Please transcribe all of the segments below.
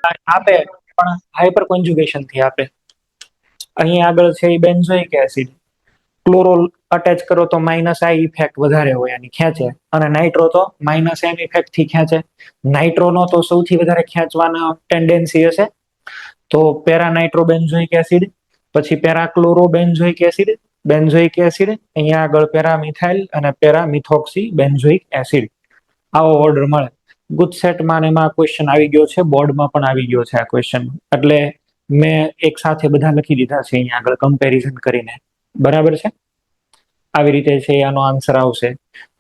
આપે પણ hyper conjugation થી આપે. અહીં આગળ છે એ બેન્ઝોઇક એસિડ, ક્લોરો અટેચ કરો તો માઇનસ આઈ ઇફેક્ટ વધારે હોય એની ખેંચે, અને નાઇટ્રો તો માઇનસ એમ ઇફેક્ટ થી ખેંચે. નાઇટ્રોનો તો સૌથી વધારે ખેંચવાનો ટેન્ડન્સી હશે, તો પેરા નાઇટ્રોબેન્ઝોઇક એસિડ, પછી para chloro benzoic acid, benzoic acid, અહીંયા આગળ પેરામિથાઇલ અને પેરામિથોક્સી બેન્ઝોઇક એસિડ, આવો ઓર્ડર મળે. ગુજસેટમાં એમાં ક્વેશ્ચન આવી ગયો છે, બોર્ડમાં પણ આવી ગયો છે આ ક્વેશ્ચન, એટલે મેં એક સાથે બધા લખી દીધા છે અહીંયા આગળ કમ્પેરિઝન કરીને. બરાબર છે, આવી રીતે છે આનો આન્સર આવશે.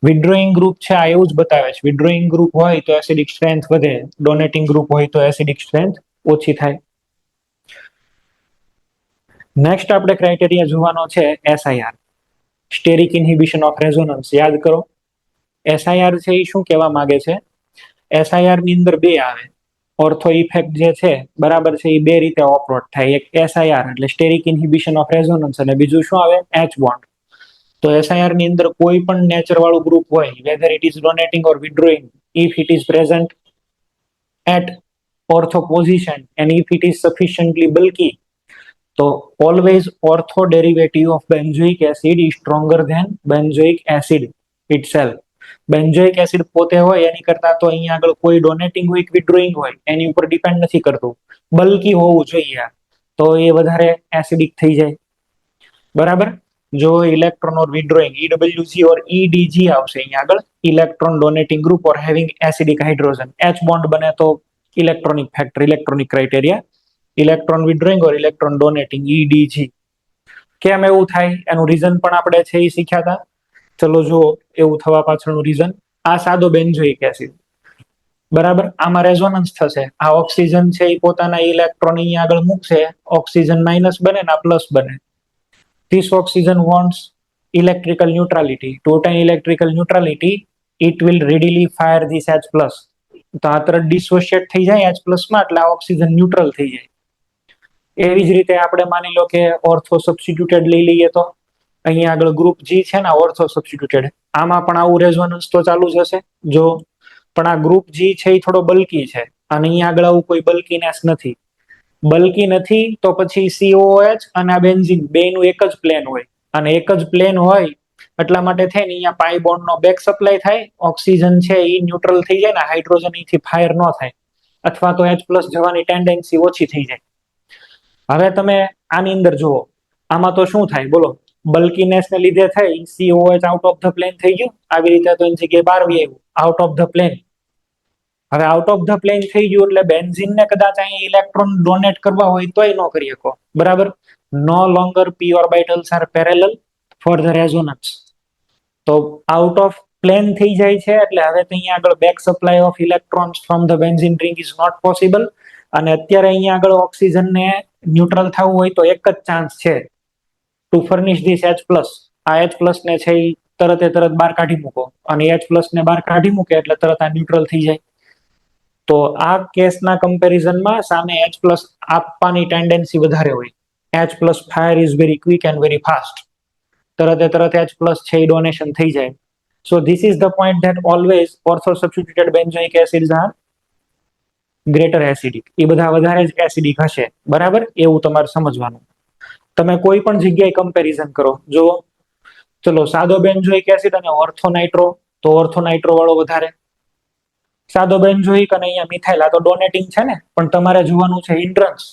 વિડ્રોઈંગ ગ્રુપ છે આ એવું જ બતાવે છે, વિડ્રોઈંગ ગ્રુપ હોય તો એસિડિક સ્ટ્રેન્થ વધે, ડોનેટિંગ ગ્રુપ હોય તો એસિડિક સ્ટ્રેન્થ ઓછી થાય. નેક્સ્ટ આપણે ક્રાઇટેરિયા જોવાનો છે એસઆઈઆર, સ્ટેરિક ઇન્હિબિશન ઓફ રેઝોનન્સ. યાદ કરો એસઆઈઆર છે એ શું કહેવા માંગે છે, એસઆઈઆર ની અંદર બે આવે, ઓર્થો ઇફેક્ટ જે છે બરાબર છે, એ બે રીતે ઓપરેટ થાય. એક એસઆઈઆર એટલે સ્ટેરિક ઇન્હિબિશન ઓફ રેઝોનન્સ, અને બીજું શું આવે એચ બોન્ડ. તો એસઆઈઆર ની અંદર કોઈ પણ નેચર વાળું ગ્રુપ હોય, whether it is donating or withdrawing, if it is present at ortho position and if it is sufficiently bulky, તો always ortho derivative of benzoic acid is stronger than benzoic acid itself. Benzoic acid પોતે હોય એની કરતા તો અહીંયા આગળ કોઈ donating હોય કે વિડ્રોઈંગ હોય એની ઉપર ડિપેન્ડ નથી કરતું, બલ્કી હોવું જોઈએ, તો એ વધારે એસિડિક થઈ જાય. બરાબર, જો ઇલેક્ટ્રોન ઓર વિડ્રોઈંગ ઈડબ્લ્યુસી ઓર ઈડીજી આવશે અહીંયા આગળ, electron donating group or having acidic hydrogen, H bond બને તો electronic factor, electronic criteria, electron withdrawing or electron donating EDG. કેમ એવું થાય એનું રીઝન પણ આપણે છે એ શીખ્યા હતા. ચલો જુઓ એવું થવા પાછળનું રીઝન. આ સાદો બેન્ઝોઇક એસિડ, બરાબર, આમાં રેઝોનન્સ થશે, આ ઓક્સિજન છે એ પોતાના ઇલેક્ટ્રોન અહીંયા આગળ મૂકશે, ઓક્સિજન માઇનસ બને ને પ્લસ બને. This oxygen wants electrical neutrality. To attain electrical neutrality, it will readily fire this H+. તો આ તરત ડિસોશિએટ થઈ જાય H+ માં, એટલે આ ઓક્સિજન ન્યુટ્રલ થઈ જાય. એવી જ રીતે આપણે માની લો કે ઓર્થો સબસ્ટિટ્યુટેડ લઈ લઈએ, તો અહીંયા આગળ ગ્રુપ જી છે ને ઓર્થો સબસ્ટિટ્યુટેડ, આમાં પણ આવું રેઝોનન્સ તો ચાલુ જ હશે. જો પણ આ ગ્રુપ જી છે એ થોડો બલ્કી છે, અને અહીંયા આગળ આવું કોઈ બલ્કીનેસ નથી. બલ્કી નથી તો પછી COOH અને આ બેન્ઝીન બેનું એક જ પ્લેન હોય, અને એક જ પ્લેન હોય એટલા માટે થઈને અહીંયા પાઈ બોન્ડ નો બેક સપ્લાય થાય, ઓક્સિજન છે એ ન્યુટ્રલ થઈ જાય ને હાઇડ્રોજન અહીંથી ફાયર ન થાય, અથવા તો H+ જવાની ટેન્ડન્સી ઓછી થઈ જાય. હવે તમે આની અંદર જુઓ, આમાં તો શું થાય બોલો, બલ્કીનેસ ને લીધે થઈ COH out of the plane થઈ ગયું, આવી રીતે તો એની જગ્યાએ બહાર આવી આવ્યું આઉટ ઓફ ધ પ્લેન. હવે આઉટ ઓફ ધ પ્લેન થઈ ગયું એટલે બેન્ઝીનને કદાચ અહીં ઇલેક્ટ્રોન ડોનેટ કરવા હોય તોય ન કરી શકો. બરાબર, no longer p orbitals are parallel for the resonance. તો આઉટ ઓફ પ્લેન થઈ જાય છે એટલે હવે અહીંયા આગળ back supply of electrons from the benzene ring is not possible. અને અત્યારે અહીંયા આગળ ઓક્સિજનને ન્યુટ્રલ થવું હોય તો એક જ ચાન્સ છે, ટુ ફર્નિશ ધીસ H+. આ H+ ને છે એ તરત બહાર કાઢી મૂકો, અને H+ ને બહાર કાઢી મૂકે એટલે તરત આ ન્યુટ્રલ થઈ જાય. તો આ કેસના કમ્પેરિઝનમાં સામે H+ આપવાની ટેન્ડન્સી વધારે હોય. H+ fire is very quick and very fast, તરત H+ છે એ ડોનેશન થઈ જાય. So this is the point that always ortho substituted benzoic acids are greater acidic, એ બધા વધારે જ એસિડિક હશે. બરાબર, એવું તમારે સમજવાનું. તમે કોઈ પણ જગ્યાએ કમ્પેરિઝન કરો, જો ચલો સાદો બેન્ઝોઇક એસિડ અને ઓર્થોનાઇટ્રો, તો ઓર્થોનાઇટ્રો વાળો વધારે. સાદો બેન્ઝોઇક અને અહીંયા મિથાઇલ, આ તો ડોનેટિંગ છે ને, પણ તમારે જોવાનું છે હિન્ડ્રન્સ,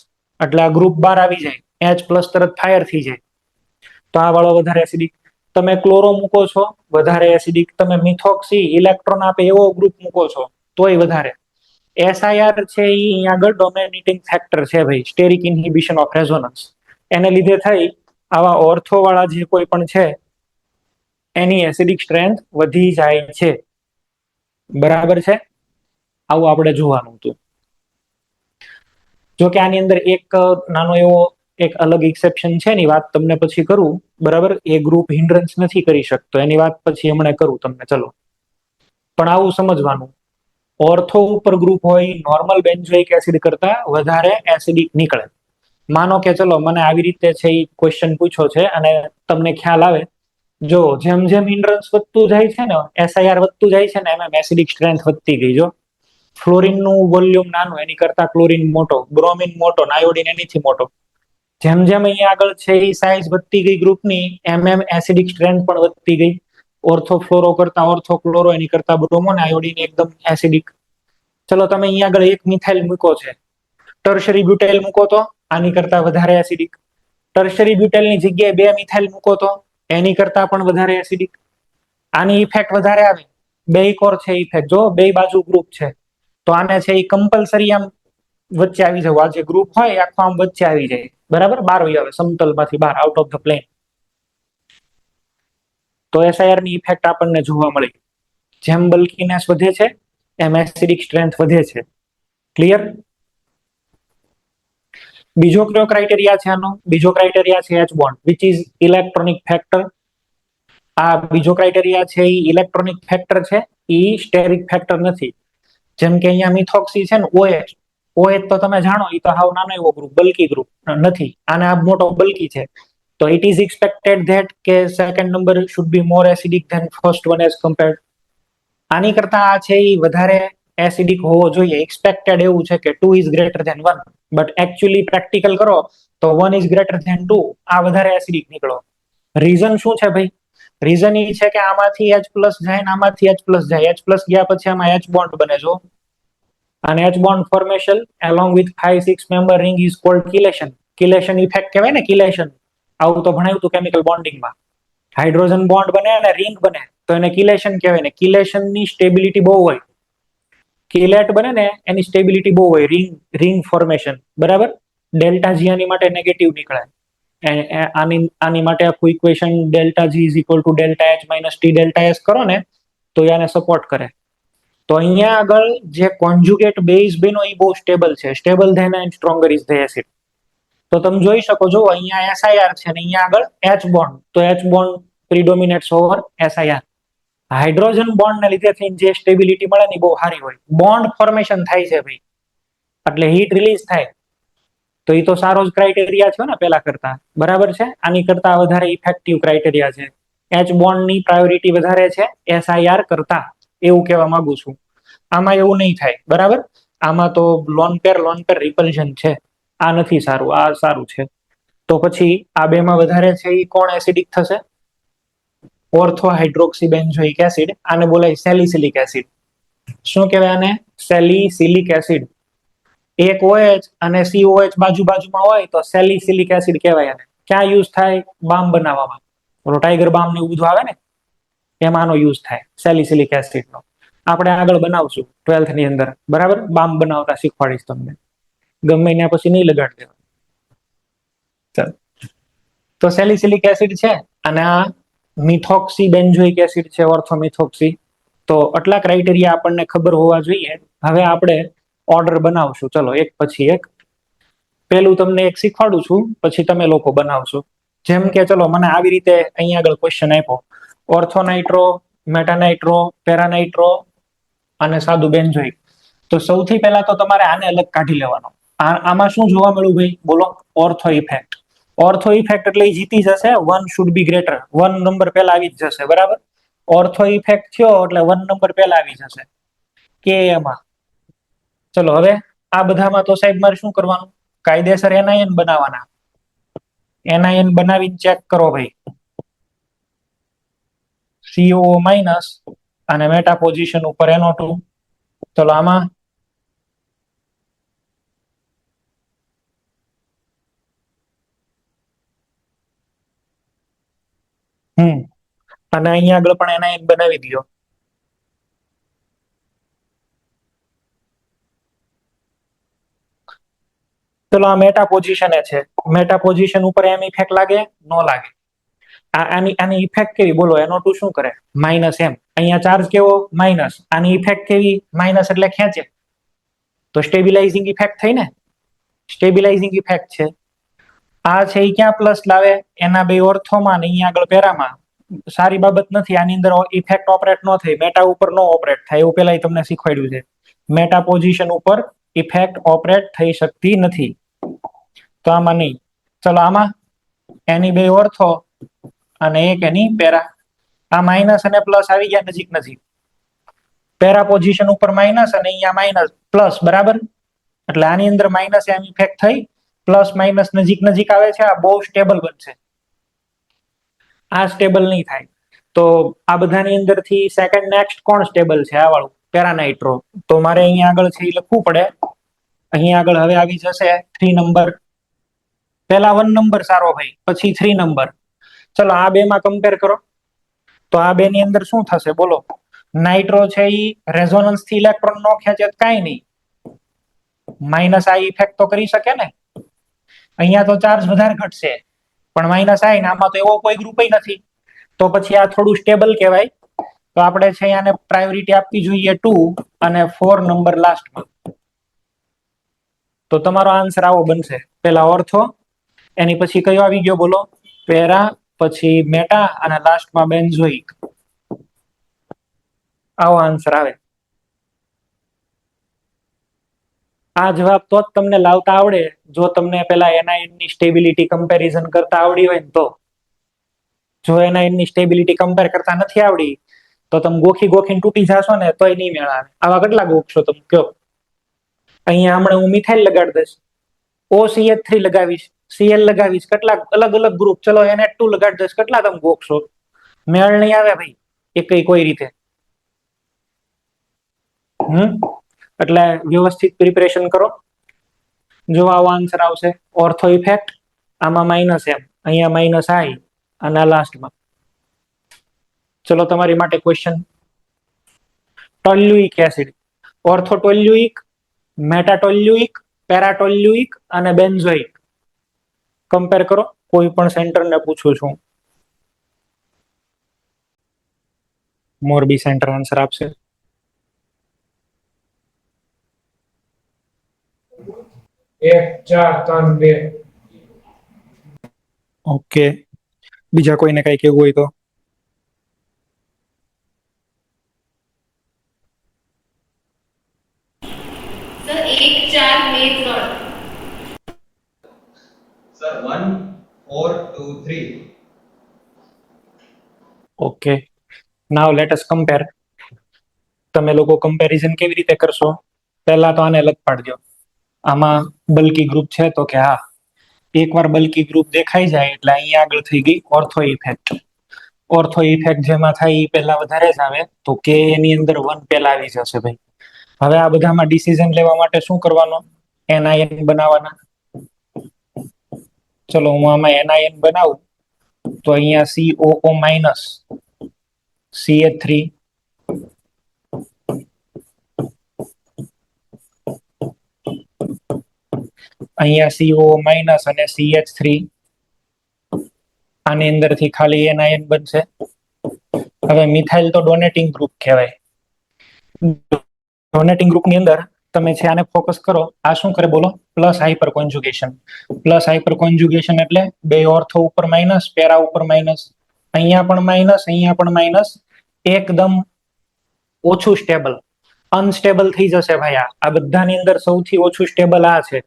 એટલે આ ગ્રુપ બહાર આવી જાય, H+ તરત ફાયર થઈ જાય, તો આ વાળો વધારે એસિડિક. તમે ક્લોરો મૂકો છો વધારે એસિડિક, તમે મિથોક્સી ઇલેક્ટ્રોન આપે એવો ગ્રુપ મૂકો છો તોય વધારે. એસઆઈઆર છે એ અહીંયા આગળ ડોમિનેટિંગ ફેક્ટર છે ભાઈ, સ્ટેરિક ઇન્હિબિશન ઓફ રેઝોનન્સ, એને લીધે થઈ આવા ઓર્થો વાળા જે કોઈ પણ છે એની એસિડિક સ્ટ્રેન્થ વધી જાય છે. બરાબર છે, આવું આપણે જોવાનું હતું. જો કે આની અંદર એક નાનો એવો એક અલગ એક્સેપ્શન છે, એની વાત તમને પછી કરું. બરાબર, એ ગ્રુપ હિન્ડ્રન્સ નથી કરી શકતો, એની વાત પછી હમણાં કરું તમને. ચલો, પણ આવું સમજવાનું, ઓર્થો ઉપર ગ્રુપ હોય નોર્મલ બેન્ઝોઇક એસિડ કરતા વધારે એસિડિક નીકળે. માનો કે ચલો મને આવી રીતે છે એ ક્વેશ્ચન પૂછો છે, અને તમને ખ્યાલ આવે, જો જેમ હિન્ડ્રન્સ વધતું જાય છે ને, એસઆઈઆર વધતું જાય છે ને, એમ એસિડિક સ્ટ્રેન્થ વધતી ગઈ. જો ફ્લોરિન નું વોલ્યુમ નાનું, એની કરતા ક્લોરિન મોટો, બ્રોમિન મોટો, આયોડિન એનીથી મોટો. જેમ જેમ અહીંયા આગળ છે એ સાઇઝ વધતી ગઈ ગ્રુપની, એમ એમ એસિડિક સ્ટ્રેન્થ પણ વધતી ગઈ. ઓર્થો ફ્લોરો કરતા ઓર્થો ક્લોરો, એની કરતા બ્રોમો ને આયોડિન એકદમ એસિડિક. ચલો તમે અહીંયા આગળ એક મિથાઇલ મૂકો છે, ટર્શરી બ્યુટાઇલ મૂકો તો આની કરતા વધારે એસિડિક. ટર્શરી બ્યુટાઇલની જગ્યાએ બે મિથાઇલ મૂકો તો એની કરતા પણ વધારે એસિડિક. આની ઇફેક્ટ વધારે આવે, બે કોર છે ઇફેક્ટ, જો બે બાજુ ગ્રુપ છે તો આને છે એ કમ્પલસરી આમ વચ્ચે આવી જવું. આ જે ગ્રુપ હોય આખો આમ વચ્ચે આવી જાય, બરાબર, બહાર વહી આવે સમતલમાંથી બહાર, આઉટ ઓફ ધ પ્લેન. તો એસઆઈઆર ની ઇફેક્ટ આપણને જોવા મળી. જેમ બલ્કીનેસ વધે છે એમ એસિડિક સ્ટ્રેન્થ વધે છે. ક્લિયર? બીજો કયો ક્રાઇટેરિયા છે આનો? બીજો ક્રાઇટેરિયા છે H bond, which is electronic factor. આ બીજો ક્રાઇટેરિયા છે એ ઇલેક્ટ્રોનિક ફેક્ટર છે, એ સ્ટેરિક ફેક્ટર નથી. જેમ કે અહીંયા મિથોક્સી છે ને, ઓએચ. ઓએચ તો તમે જાણો, એ તો હાવ નાનો એવો ગ્રુપ, બલ્કી ગ્રુપ નથી. આને આ મોટો બલ્કી છે. તો ઇટ ઇઝ એક્સપેક્ટેડ ધેટ કે second number should be more acidic than first one as compared. આની કરતા આ છે એ વધારે એસિડિક હોવો જોઈએ. એક્સપેક્ટેડ એવું છે કે 2 is greater than 1, but actually practical કરો તો 1 ઇઝ ગ્રેટર ધેન 2. આ વધારે એસિડિક નીકળો. રીઝન શું છે ભાઈ? રીઝન એ છે કે આમાંથી H પ્લસ જાય ને આમાંથી H પ્લસ જાય. H પ્લસ ગયા પછી આમાં H બોન્ડ બને જો, અને H bond formation along with 5-6 member ring is called chelation. Chelation effect કહેવાય ને, chelation. આવું તો ભણાવ્યું હતું કેમિકલ બોન્ડિંગમાં. હાઇડ્રોજન બોન્ડ બને અને રિંગ બને તો એને કિલેશન કહેવાય ને. કિલેશન ની સ્ટેબિલિટી બહુ હોય. કિલેટ બને ને એની સ્ટેબિલિટી બહુ હોય, રિંગ ફોર્મેશન, બરાબર. ડેલ્ટા જી આની માટે નેગેટિવ નીકળે. આની માટે આખું equation delta G is equal to delta H minus T delta S કરો ને તો આને સપોર્ટ કરે. તો અહીંયા આગળ જે કોન્જુગેટ બેઝ બન્યો એ બહુ સ્ટેબલ છે, stable than and stronger is the acid. તો તમે જોઈ શકો છો અહીંયા એસઆઈઆર છે ને અહીંયા આગળ એચ બોન્ડ, તો H bond predominates over SIR. Hydrogen bond ને લીધે થઈને જે સ્ટેબિલિટી મળે ને બહુ સારી હોય. બોન્ડ ફોર્મેશન થાય છે ભાઈ, એટલે હીટ રિલીઝ થાય, તો એ તો સારો જ ક્રાઇટેરિયા છે ને પેલા કરતા, બરાબર છે. આની કરતા વધારે ઇફેક્ટિવ ક્રાઇટેરિયા છે. એચ બોન્ડ ની પ્રાયોરિટી વધારે છે એસઆઈઆર કરતા, એવું કહેવા માંગુ છું. આમાં એવું નહીં થાય, બરાબર. આમાં તો લોન પેર રિપલ્શન છે. આ નથી સારું, આ સારું છે. તો પછી આ બેમાં વધારે છે એ કોણ એસિડિક થશે? Ortho hydroxy benzoic acid. આને બોલાય સેલિસિલિક એસિડ. શું કહેવાય આને? Salicylic acid. એક OH અને COH બાજુ બાજુમાં હોય તો સેલિસિલિક એસિડ કહેવાય આને. ક્યાં યુઝ થાય? બામ બનાવવામાં. ટાઈગર બામ ને બધું આવે ને એમાં આનો યુઝ થાય સેલિસિલિક એસિડ નો. આપણે આગળ બનાવશું 12th ની અંદર, બરાબર. બામ બનાવતા શીખવાડીશ તમને, ગમે ત્યાં પછી નહીં લગાડ દેવા. ચાલો, તો સેલિસિલિક એસિડ છે અને આ મિથોક્સી બેન્ઝોઇક એસિડ છે, ઓર્થોમિથોક્સી. તો આટલા ક્રાઇટેરિયા આપણને ખબર હોવા જોઈએ. હવે આપણે ઓર્ડર બનાવશું, ચલો એક પછી એક. પેલું તમને એક શીખવાડું છું, પછી તમે લોકો બનાવશો. જેમ કે ચલો મને આવી રીતે અહીંયા આગળ ક્વેશ્ચન આપ્યો, ઓર્થોનાઇટ્રો, મેટાનાઇટ્રો, પેરાનાઇટ્રો અને સાદું બેન્ઝોઇક. તો સૌથી પહેલા તો તમારે આને અલગ કાઢી લેવાનો. આમાં શું જોવા મળ્યું ભાઈ? બોલો. Ortho effect. ઓર્થો ઇફેક્ટ એટલે જીતી જશે, 1 શુડ બી ગ્રેટર, 1 નંબર પહેલા આવી જ જશે, બરાબર. ઓર્થો ઇફેક્ટ થયો એટલે 1 નંબર પહેલા આવી જશે કે એમાં. ચલો હવે આ બધામાં તો સાહેબ મારે શું કરવાનું? કાયદેસર એનઆઈએન બનાવવાના. એનઆઈએન બનાવીને ચેક કરો ભાઈ. COO માઇનસ અને મેટા પોઝિશન ઉપર NO2. ચલો આમાં અને અહીંયા આગળ પણ એનઆઈએન બનાવી દો. ચલો આ મેટા પોઝિશન છે. મેટા પોઝિશન ઉપર એમ ઇફેક્ટ લાગે? નો લાગે. આની ઇફેક્ટ કેવી બોલો? NO2 શું કરે? Minus M. અહીંયા ચાર્જ કેવો? માઇનસ. આની ઇફેક્ટ કેવી? માઇનસ એટલે ખેંચે. તો સ્ટેબિલાઇઝિંગ ઇફેક્ટ થઈ ને, સ્ટેબિલાઇઝિંગ ઇફેક્ટ છે. આ છે એ ક્યાં પ્લસ લાવે? એના બે ઓર્થોમાં ને અહીંયા આગળ પેરામાં. સારી બાબત નથી. આની અંદર ઇફેક્ટ ઓપરેટ ન થઈ, મેટા ઉપર નો ઓપરેટ થાય, એવું પેલા તમને શીખવાડ્યું છે. મેટા પોઝિશન ઉપર ઇફેક્ટ ઓપરેટ થઈ શકતી નથી, તો આમાં નહીં. ચલો આમાં એની બે ઓર્થો અને એક એની પેરા. આ માઇનસ અને પ્લસ આવી ગયા નજીક નજીક. પેરા પોઝિશન ઉપર માઇનસ અને અહીંયા માઇનસ પ્લસ, બરાબર. એટલે આની અંદર માઇનસ એમ ઇફેક્ટ થઈ, પ્લસ માઇનસ નજીક નજીક આવે છે, આ બહુ સ્ટેબલ બનશે. આ સ્ટેબલ નહીં થાય. તો આ બધાની અંદરથી સેકન્ડ નેક્સ્ટ કોણ સ્ટેબલ છે? આ વાળું પેરાનાઇટ્રો. તો મારે અહીંયા આગળ છે એ લખવું પડે. અહીંયા આગળ હવે આવી જશે 3 નંબર. પહેલા 1 નંબર સારો ભાઈ, પછી 3 નંબર. ચલો આ બે માં કમ્પેર કરો. તો આ બે ની અંદર શું થશે બોલો? નાઇટ્રો છે એ રેઝોનન્સ થી ઇલેક્ટ્રોન નો ખેંચે કાંઈ નહીં, માઇનસ આ ઇફેક્ટ તો કરી શકે ને. અહીંયા તો ચાર્જ વધારે ઘટશે, પણ માઇનસ આઈ ને આમાં તો એવો કોઈ ગ્રુપ નથી. તો પછી આ થોડું સ્ટેબલ કહેવાય. તો આપણે છે આને પ્રાયોરિટી આપવી જોઈએ 2 અને 4 નંબર લાસ્ટમાં. તો તમારો આન્સર આવો બનશે. પેલા ઓર્થો, એની પછી કયો આવી ગયો બોલો? પેરા, પછી મેટા અને લાસ્ટમાં બેન્ઝોઇક. આવો આન્સર આવે. આ જવાબ તો જ તમને લાવતા આવડે જો તમને પેલા એનઆઈએન ની સ્ટેબિલિટી કમ્પેરિઝન કરતા આવડી હોય ને તો. જો એનઆઈએન ની સ્ટેબિલિટી કમ્પેર કરતા નથી આવડી તો તમે ગોખી ગોખીને તૂટી જાશો ને તોય નહીં મેળ આવે. આવા કેટલા ગોખશો તમે કયો? અહીંયા હમણાં હું મિથાઇલ લગાડી દઈશ, OCH3 લગાવીશ, Cl લગાવીશ, કેટલા અલગ અલગ ગ્રુપ, ચલો NH2 લગાડી દઈશ, કેટલા તમે ગોખશો? મેળ નહીં આવે ભાઈ એકય કોઈ રીતે. એટલે વ્યવસ્થિત પ્રિપેરેશન કરો. જો આવો આન્સર આવશે. ઓર્થો ઇફેક્ટ, આમાં માઇનસ એમ, અહીંયા માઇનસ આઈ અને લાસ્ટમાં. ચલો તમારી માટે ક્વેશ્ચન. ટોલ્યુઇક એસિડ, ઓર્થોટોલ્યુઇક, મેટાટોલ્યુઇક, પેરાટોલ્યુઇક અને બેન્ઝોઇક. કમ્પેર કરો. કોઈ પણ સેન્ટરને પૂછું છું. મોરબી સેન્ટર આન્સર આપશે. એક 4 3 2. ઓકે, બીજા કોઈને કઈ કેવું હોય તો? સર 1 4 2 3. સર 1 4 2 3. ઓકે, નાઉ લેટ અસ કમ્પેર. તમે લોકો કમ્પેરિઝન કેવી રીતે કરશો? પહેલા તો આને લગ પાડજો. આમાં બલ્કી ગ્રુપ છે તો કે હા, એકવાર બલ્કી ગ્રુપ દેખાઈ જાય એટલે અહીંયા આગળ થઈ ગઈ ઓર્થો ઇફેક્ટ. ઓર્થો ઇફેક્ટ જેમાં થાય એ પહેલા વધારે જ આવે, તો કે એની અંદર 1 પહેલા આવી જશે ભાઈ. હવે આ બધામાં ડિસિઝન લેવા માટે શું કરવાનું? એનઆઈએન બનાવવાના. ચલો હું આમાં એનઆઈએન બનાવું તો અહીંયા COO માઇનસ, CH3, અહીંયા CO માઇનસ અને CH3. આની અંદરથી ખાલી એનઆઈએન બનશે. હવે મિથાઇલ તો ડોનેટિંગ ગ્રુપ કહેવાય. ડોનેટિંગ ગ્રુપની અંદર તમે છે આને ફોકસ કરો. આ શું કરે બોલો? Plus hyperconjugation. Plus hyperconjugation એટલે બે ઓર્થો ઉપર માઇનસ, પેરા ઉપર માઇનસ, અહીંયા પણ માઇનસ, અહીંયા પણ માઇનસ. એકદમ ઓછું સ્ટેબલ, અનસ્ટેબલ થઈ જશે ભાઈ. આ બધાની અંદર સૌથી ઓછું સ્ટેબલ આ છે,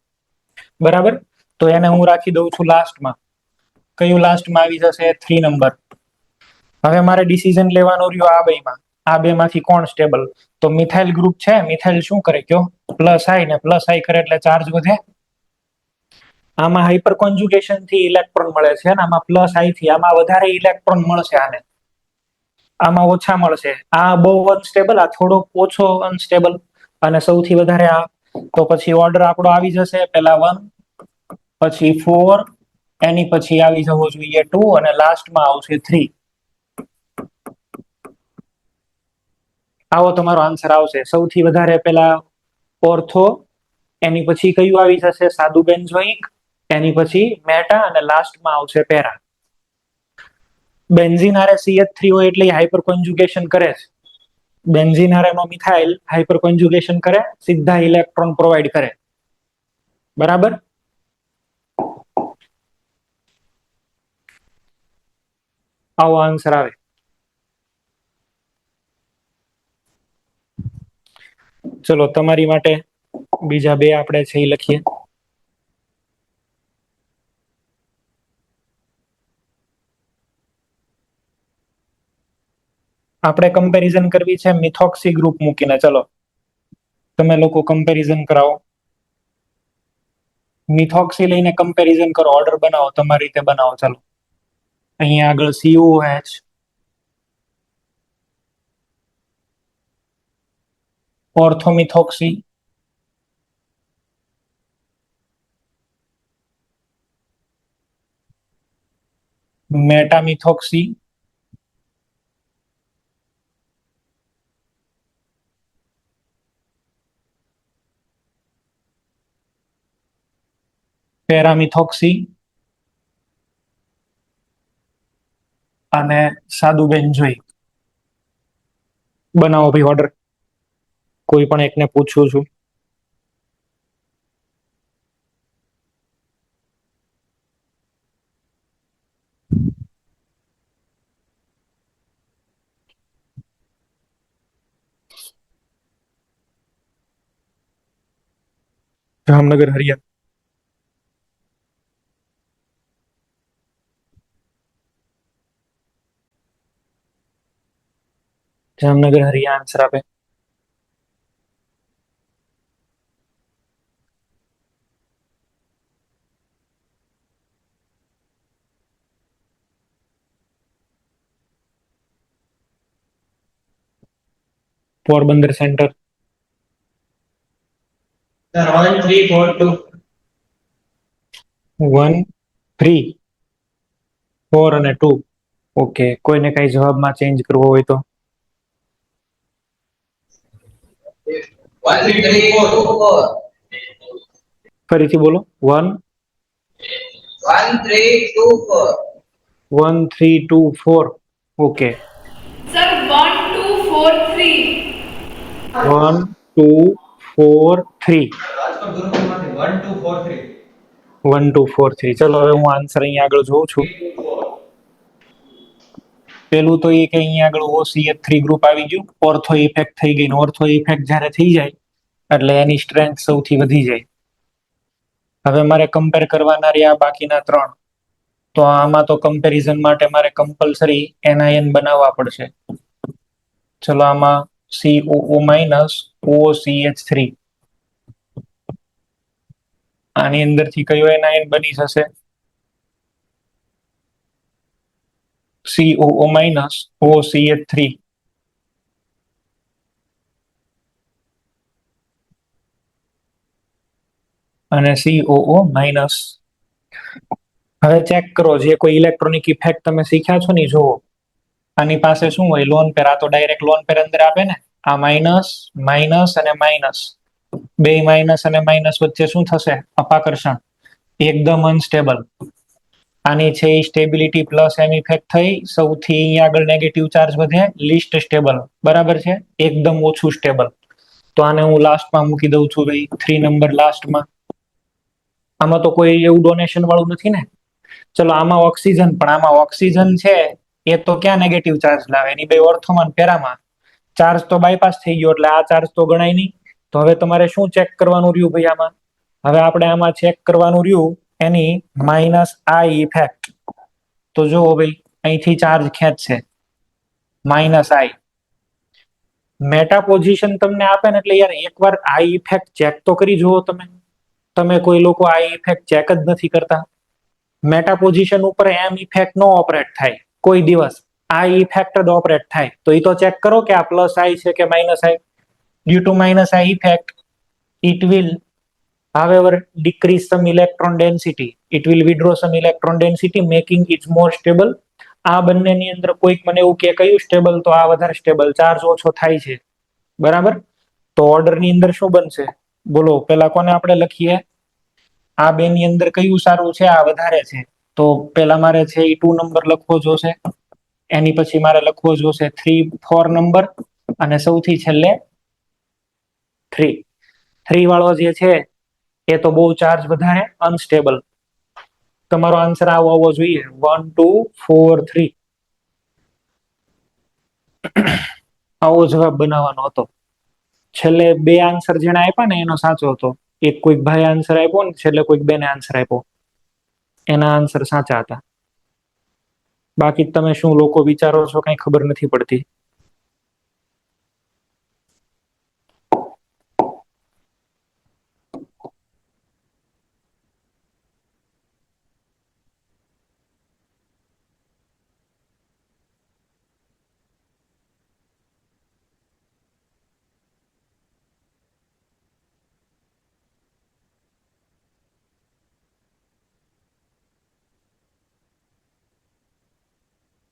બરાબર. તો એને હું રાખી દઉં છું લાસ્ટમાં. કયું લાસ્ટમાં આવી જશે? 3 નંબર. હવે મારે ડિસિઝન લેવાનું રહ્યું આ બેમાં. આ બે માંથી કોણ સ્ટેબલ? તો મિથાઇલ ગ્રુપ છે. મિથાઇલ શું કરે કયો? પ્લસ આઈ ને પ્લસ આઈ કરે એટલે ચાર્જ વધે. આમાં હાઇપર કોન્જુગેશન થી ઇલેક્ટ્રોન મળે છે અને આમાં પ્લસ આઈ થી આમાં વધારે ઇલેક્ટ્રોન મળશે, આને આમાં ઓછા મળશે. આ બહુ અનસ્ટેબલ, આ થોડો ઓછો અનસ્ટેબલ અને સૌથી વધારે આ. તો પછી ઓર્ડર આપણો આવી જશે, પહેલા 1, પછી 4, એની પછી આવી જવો જોઈએ 2 અને લાસ્ટમાં આવશે 3. આવો તમારો આન્સર આવશે. સૌથી વધારે પેલા ઓર્થો, એની પછી કયું આવી જશે? સાદું બેન્ઝોઇક, એની પછી મેટા અને લાસ્ટમાં આવશે પેરા. બેન્ઝીન હારે CH3 હોય એટલે હાઇપર કોન્જુગેશન કરે છે. બેન્ઝીન હારે નો મિથાઇલ હાઇપર કોન્જુગેશન કરે, સીધા ઇલેક્ટ્રોન પ્રોવાઈડ કરે, બરાબર. આવો આન્સર આવે. ચલો તમારી માટે બીજા બે આપણે છે એ લખીએ. આપણે કમ્પેરિઝન કરવી છે મિથોક્સી ગ્રુપ મૂકીને. ચલો તમે લોકો કમ્પેરિઝન કરાવો. મિથોક્સી લઈને કમ્પેરિઝન કરો, ઓર્ડર બનાવો, તમારી રીતે બનાવો. ચલો અહીંયા આગળ COH, ઓર્થોમિથોક્સી, મેટામિથોક્સી, પેરામિથોક્સી અને સાદુ બેન્ઝોઇક. બનાવો ભાઈ ઓર્ડર. કોઈ પણ એકને પૂછું છું. જામનગર હરિયા. જામનગર હરિયા આન્સર આપે. પોરબંદર સેન્ટર. Sir, 1, 3, 4, 2. 1, 3, 4 અને 2. ઓકે, કોઈને કઈ જવાબમાં ચેન્જ કરવો હોય તો 1, 3, 4, 4. ફરીથી બોલો. 1, 1, 3, 2, 4. 1, 3, 2, 4. ઓકે. Sir, 1, 2, 4, 3. 1, 2, 4, 3. રાજકોટ ગુરુકુળમાંથી 1, 2, 4, 3. 1, 2, 4, 3. ચલો હવે હું આન્સર અહીંયા આગળ જોઉં છું. 3, 2, 4. પેલું તો એ કે અહીંયા આગળ OCH3 ગ્રુપ આવી ગયું, ઓર્થો ઇફેક્ટ થઈ ગઈ. ઓર્થો ઇફેક્ટ જ્યારે થઈ જાય એટલે એની સ્ટ્રેન્થ સૌથી વધી જાય. હવે મારે કમ્પેર કરવાના રહ્યા બાકીના 3. તો આમાં તો કમ્પેરિઝન માટે મારે કમ્પલસરી એનઆયન બનાવવા પડશે. ચલો આમાં COO- OCH3. આની અંદરથી કયો એનઆયન બની જશે? COO- OCH3. અને COO-. હવે ચેક કરો, જે કોઈ ઇલેક્ટ્રોનિક ઇફેક્ટ તમે શીખ્યા છો ને જુઓ. આની પાસે શું હોય? Lone pair. આ તો ડાયરેક્ટ લોન પેર અંદર આપે ને. આ માઇનસ, માઇનસ અને માઇનસ, બે માઇનસ અને માઇનસ વચ્ચે શું થશે? અપાકર્ષણ. એકદમ અનસ્ટેબલ. આની છે એ સ્ટેબિલિટી પ્લસ એમ ઇફેક્ટ થઈ, સૌથી અહીંયા આગળ નેગેટિવ ચાર્જ વધે, લીસ્ટ સ્ટેબલ. બરાબર છે, એકદમ ઓછું સ્ટેબલ. તો આને હું લાસ્ટમાં મૂકી દઉં છું ભાઈ, 3 નંબર લાસ્ટમાં. આમાં તો કોઈ એવું ડોનેશન વાળું નથી ને. ચલો આમાં ઓક્સિજન, પણ આમાં ઓક્સિજન છે એ તો ક્યાં નેગેટિવ ચાર્જ લાવે? એની બે ઓર્થોમાં પેરામાં ચાર્જ તો બાયપાસ થઈ ગયો, એટલે આ ચાર્જ તો ગણાય નહીં. તો હવે તમારે શું ચેક કરવાનું રહ્યું ભાઈ આમાં? હવે આપણે આમાં ચેક કરવાનું રહ્યું એની માઇનસ આઈ ઇફેક્ટ. તો જુઓ ભાઈ, અહીંથી ચાર્જ ખેંચશે માઇનસ આઈ. મેટા પોઝિશન તમને આપે ને એટલે યાર એકવાર આઈ ઇફેક્ટ ચેક તો કરી જુઓ તમે. તમે કોઈ લોકો આઈ ઇફેક્ટ ચેક જ નથી કરતા. મેટા પોઝિશન ઉપર એમ ઇફેક્ટ નો ઓપરેટ થાય કોઈ દિવસ. આઈ ઇફેક્ટ જ ઓપરેટ થાય. તો એ તો ચેક કરો કે આ પ્લસ આઈ છે કે minus I. Due to minus I effect it will however decrease some electron density. It will withdraw some electron density making it more stable. આ બંનેની અંદર કોઈક મને એવું કે કયું સ્ટેબલ? તો આ વધારે સ્ટેબલ, ચાર્જ ઓછો થાય છે. બરાબર. તો ઓર્ડર ની અંદર શું બનશે? બોલો પેલા કોને આપણે લખીએ? આ બે ની અંદર કયું સારું છે? આ વધારે છે. તો પેલા મારે છે એ 2 નંબર લખવો જોશે, એની પછી મારે લખવો જોશે 3, 4 નંબર, અને સૌથી છેલ્લે 3. 3 વાળો જે છે એ તો બહુ ચાર્જ વધારે, અનસ્ટેબલ. તમારો આન્સર આવો આવવો જોઈએ, 1, 2, 4, 3. આવો જવાબ બનાવવાનો હતો. છેલ્લે બે આન્સર જેને આપ્યા ને એનો સાચો હતો. એક કોઈક ભાઈ આન્સર આપ્યો ને છેલ્લે કોઈક બેને આન્સર આપ્યો, એના આન્સર સાચા હતા. બાકી તમે શું લોકો વિચારો છો કઈ ખબર નથી પડતી.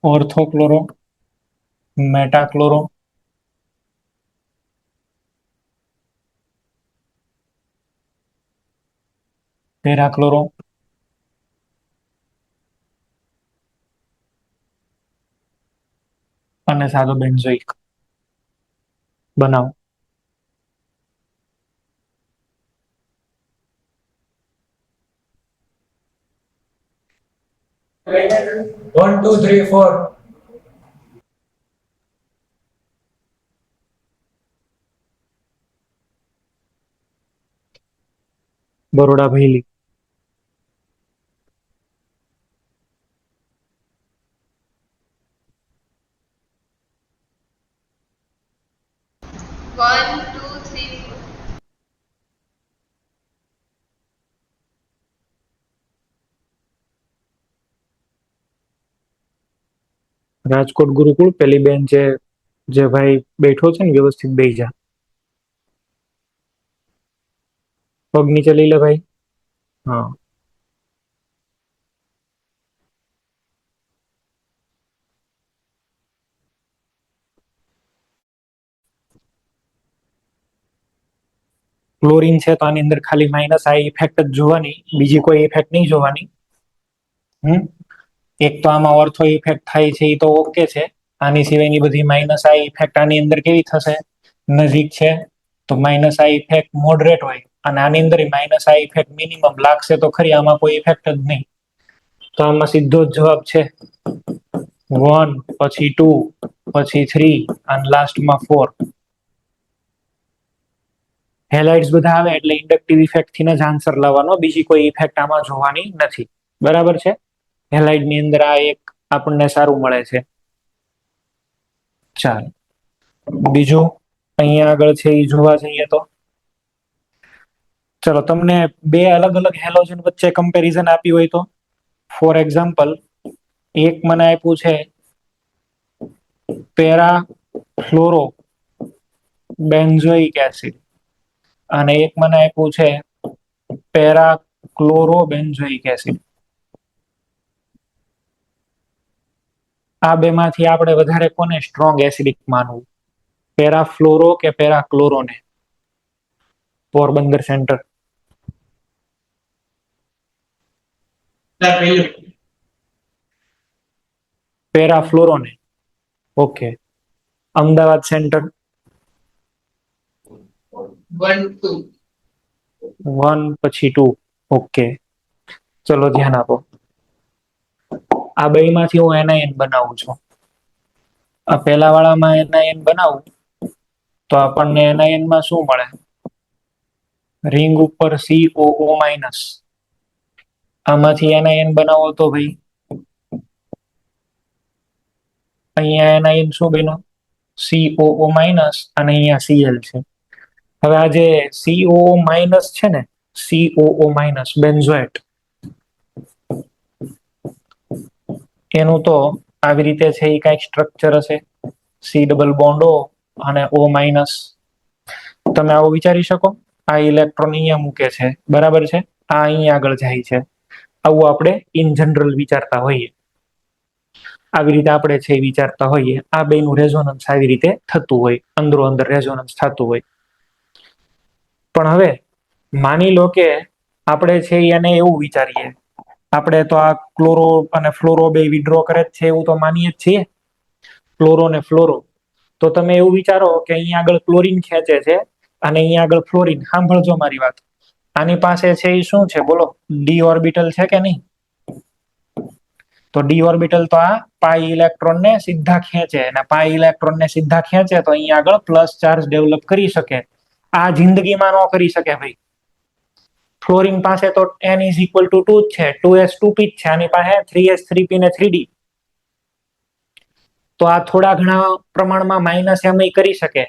ઓર્થોક્લોરો, મેટાક્લોરો, પેરાક્લોરો, અને સાદો બેન્ઝોઇક બનાવો. One, two, three, four. Baroda ભૈલી, One, two, three, four. Rajkot ગુરુકુળ પેલી બેન જે ભાઈ બેઠો છે ને વ્યવસ્થિત બેહી જા. પગ નીચે લઈ લે ભાઈ. હા. ક્લોરીન છે તો આની અંદર ખાલી માઇનસ આ ઇફેક્ટ જ જોવાની, બીજી કોઈ ઇફેક્ટ નહીં જોવાની. એક તો આમાં ઓર્થો ઇફેક્ટ થાય છે એ તો ઓકે છે. આની સિવાયની બધી માઇનસ આ ઇફેક્ટ આની અંદર કેવી થશે? નજીક છે તો માઇનસ આ ઇફેક્ટ મોડરેટ હોય, અને આની અંદર માઇનસ આ ઇફેક્ટ મિનિમમ લાગશે તો ખરી, આમાં કોઈ ઇફેક્ટ જ નહીં. તો આમાં સીધો જ જવાબ છે 1, પછી 2, પછી 3 અને લાસ્ટમાં 4. હેલાઇટ્સ બધા આવે એટલે ઇન્ડક્ટિવ ઇફેક્ટ થી જ આન્સર લાવવાનો, બીજી કોઈ ઇફેક્ટ આમાં જોવાની નથી. બરાબર છે? હેલાઇડ ની અંદર આ એક આપણને સારું મળે છે. ચાલો બીજું અહીંયા આગળ છે એ જોવા જઈએ તો ચલો તમને બે અલગ અલગ હેલોજન વચ્ચે કમ્પેરિઝન આપ્યું હોય તો, ફોર એક્ઝામ્પલ એક મને આપ્યું છે પેરા ફ્લોરો બેન્ઝોઇક એસિડ અને એક મને આપ્યું છે પેરા ક્લોરો બેન્ઝોઇક એસિડ. આ બેમાંથી આપણે વધારે કોને સ્ટ્રોંગ એસિડિક માનવું? પેરા ફ્લોરો કે પેરા ક્લોરોને? પોરબંદર સેન્ટર. પેરા ફ્લોરોને. ઓકે. અમદાવાદ સેન્ટર. 1, 2. 1 પછી 2. ઓકે. ચલો ધ્યાન આપો. આ બેમાંથી હું એનઆઈએન બનાવું છું. આ પહેલા વાળામાં એનઆઈએન બનાવું તો આપણને એનઆઈએન માં શું મળે? રિંગ ઉપર COO માઇનસ. આમાંથી એનઆઈએન બનાવો તો ભાઈ અહીંયા એનઆઈએન શું બન્યું? COO માઇનસ અને અહીંયા Cl છે. હવે આ જે COO માઇનસ છે ને, COO માઇનસ બેન્ઝોએટ, એનું તો આવી રીતે છે એ કઈક સ્ટ્રક્ચર હશે, C ડબલ બોન્ડ O અને O માઇનસ. તમે આવું વિચારી શકો? આ ઇલેક્ટ્રોન અહીંયા મૂકે છે, બરાબર છે, આ અહીંયા આગળ જાય છે. આવું આપણે ઇન જનરલ વિચારતા હોઈએ. આવી રીતે આપણે છે વિચારતા હોઈએ. આ બેનું રેઝોનન્સ આવી રીતે થતું હોય, અંદરો અંદર રેઝોનન્સ થતું હોય. પણ હવે માની લો કે આપણે છે એને એવું વિચારીએ, આપણે તો આ ક્લોરો અને ફ્લોરો બે વિડ્રો કરે જ છે એવું તો માનીએ જ છીએ, ક્લોરો ને ફ્લોરો. તો તમે એવું વિચારો કે અહીંયા આગળ ક્લોરીન ખેંચે છે અને અહીંયા આગળ ફ્લોરિન. સાંભળજો મારી વાત. આની પાસે છે એ શું છે બોલો? ડી ઓર્બિટલ છે કે નહીં? તો ડી ઓર્બિટલ તો આ પાઈ ઇલેક્ટ્રોન ને સીધા ખેંચે, અને પાઈ ઇલેક્ટ્રોન ને સીધા ખેંચે તો અહીંયા આગળ પ્લસ ચાર્જ ડેવલપ કરી શકે. આ જિંદગીમાં ન કરી શકે ભાઈ. ફ્લોરિન પાસે તો n = 2 જ છે, 2s 2p જ છે. આની પાસે 3s 3p ને 3d. તો આ થોડા ઘણા પ્રમાણમાં માઇનસ એમ કરી શકે.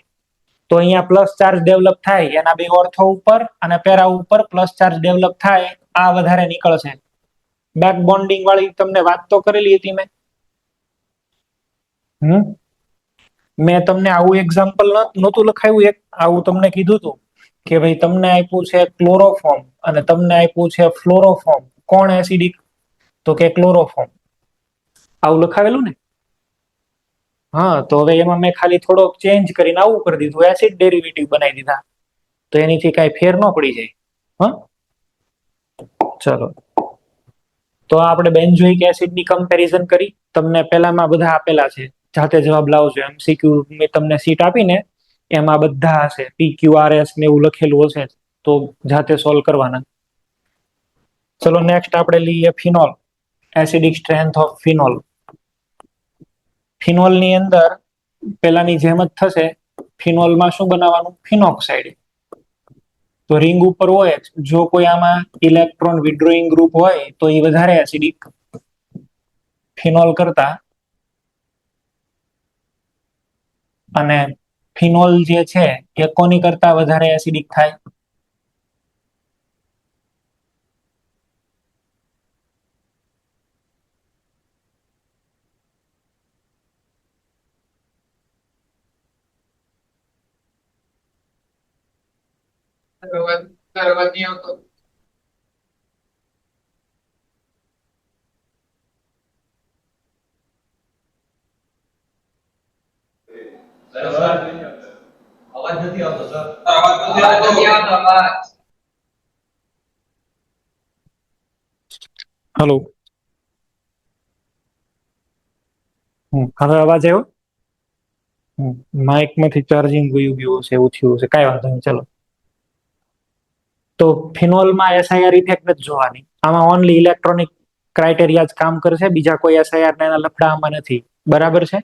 તો અહીંયા પ્લસ ચાર્જ ડેવલપ થાય, એના બે ઓર્થો ઉપર અને પેરા ઉપર પ્લસ ચાર્જ ડેવલપ થાય, આ વધારે નીકળશે. બેક બોન્ડિંગ વાળી તમને વાત તો કરેલી હતી મેં તમને આવું એક્ઝામ્પલ નહોતું લખાયું, એક આવું તમને કીધું હતું કે ભાઈ તમને આપ્યું છે ક્લોરોફોર્મ અને તમને આપ્યું છે ફ્લોરોફોર્મ, કોણ એસિડિક? તો કે ક્લોરોફોર્મ. આવું લખાવેલું ને? હા, તો હવે એમાં મેં ખાલી થોડોક ચેન્જ કરીને આવું કરી દીધું, એસિડ ડેરિવેટિવ બનાવી દીધા, તો એનીથી કાંઈ ફેર ન પડી જાય. હા, ચલો. તો આપણે બેન્ઝોઇક એસિડની કમ્પેરિઝન કરી. તમને પહેલામાં બધા આપેલા છે, જાતે જવાબ લાવજો. એમસીક્યુ મેં તમને સીટ આપીને એમાં બધા હશે, PQRS ને એવું લખેલું હશે, તો જાતે સોલ્વ કરવાના. ચલો નેક્સ્ટ આપણે લઈએ phenol, acidic strength of phenol. ફિનોલની અંદર પેલાની જેમ જ થશે. ફિનોલમાં શું બનાવવાનું? ફિનોક્સાઇડ. તો રિંગ ઉપર હોય જ. જો કોઈ આમાં ઇલેક્ટ્રોન વિડ્રોઈંગ ગ્રુપ હોય તો એ વધારે એસિડિક ફિનોલ કરતા. અને ફિનોલ જે છે એ કોની કરતા વધારે એસિડિક થાય? અવાજ નથી આવતો સર. અવાજ નથી આવતો અવાજ. હલો. હવે અવાજ આવ્યો? માઇક માંથી ચાર્જિંગ ગયું ગયું છે, એવું થયું છે. કાંઈ વાંધો નહીં, ચલો. તો ફિનોલમાં એસઆઈઆર ઇફેક્ટ નથી જોવાની. આમાં ઓનલી ઇલેક્ટ્રોનિક ક્રાઇટેરિયા જ કામ કરશે, બીજા કોઈ એસઆઈઆર ના એના લફડા આમાં નથી. બરાબર છે?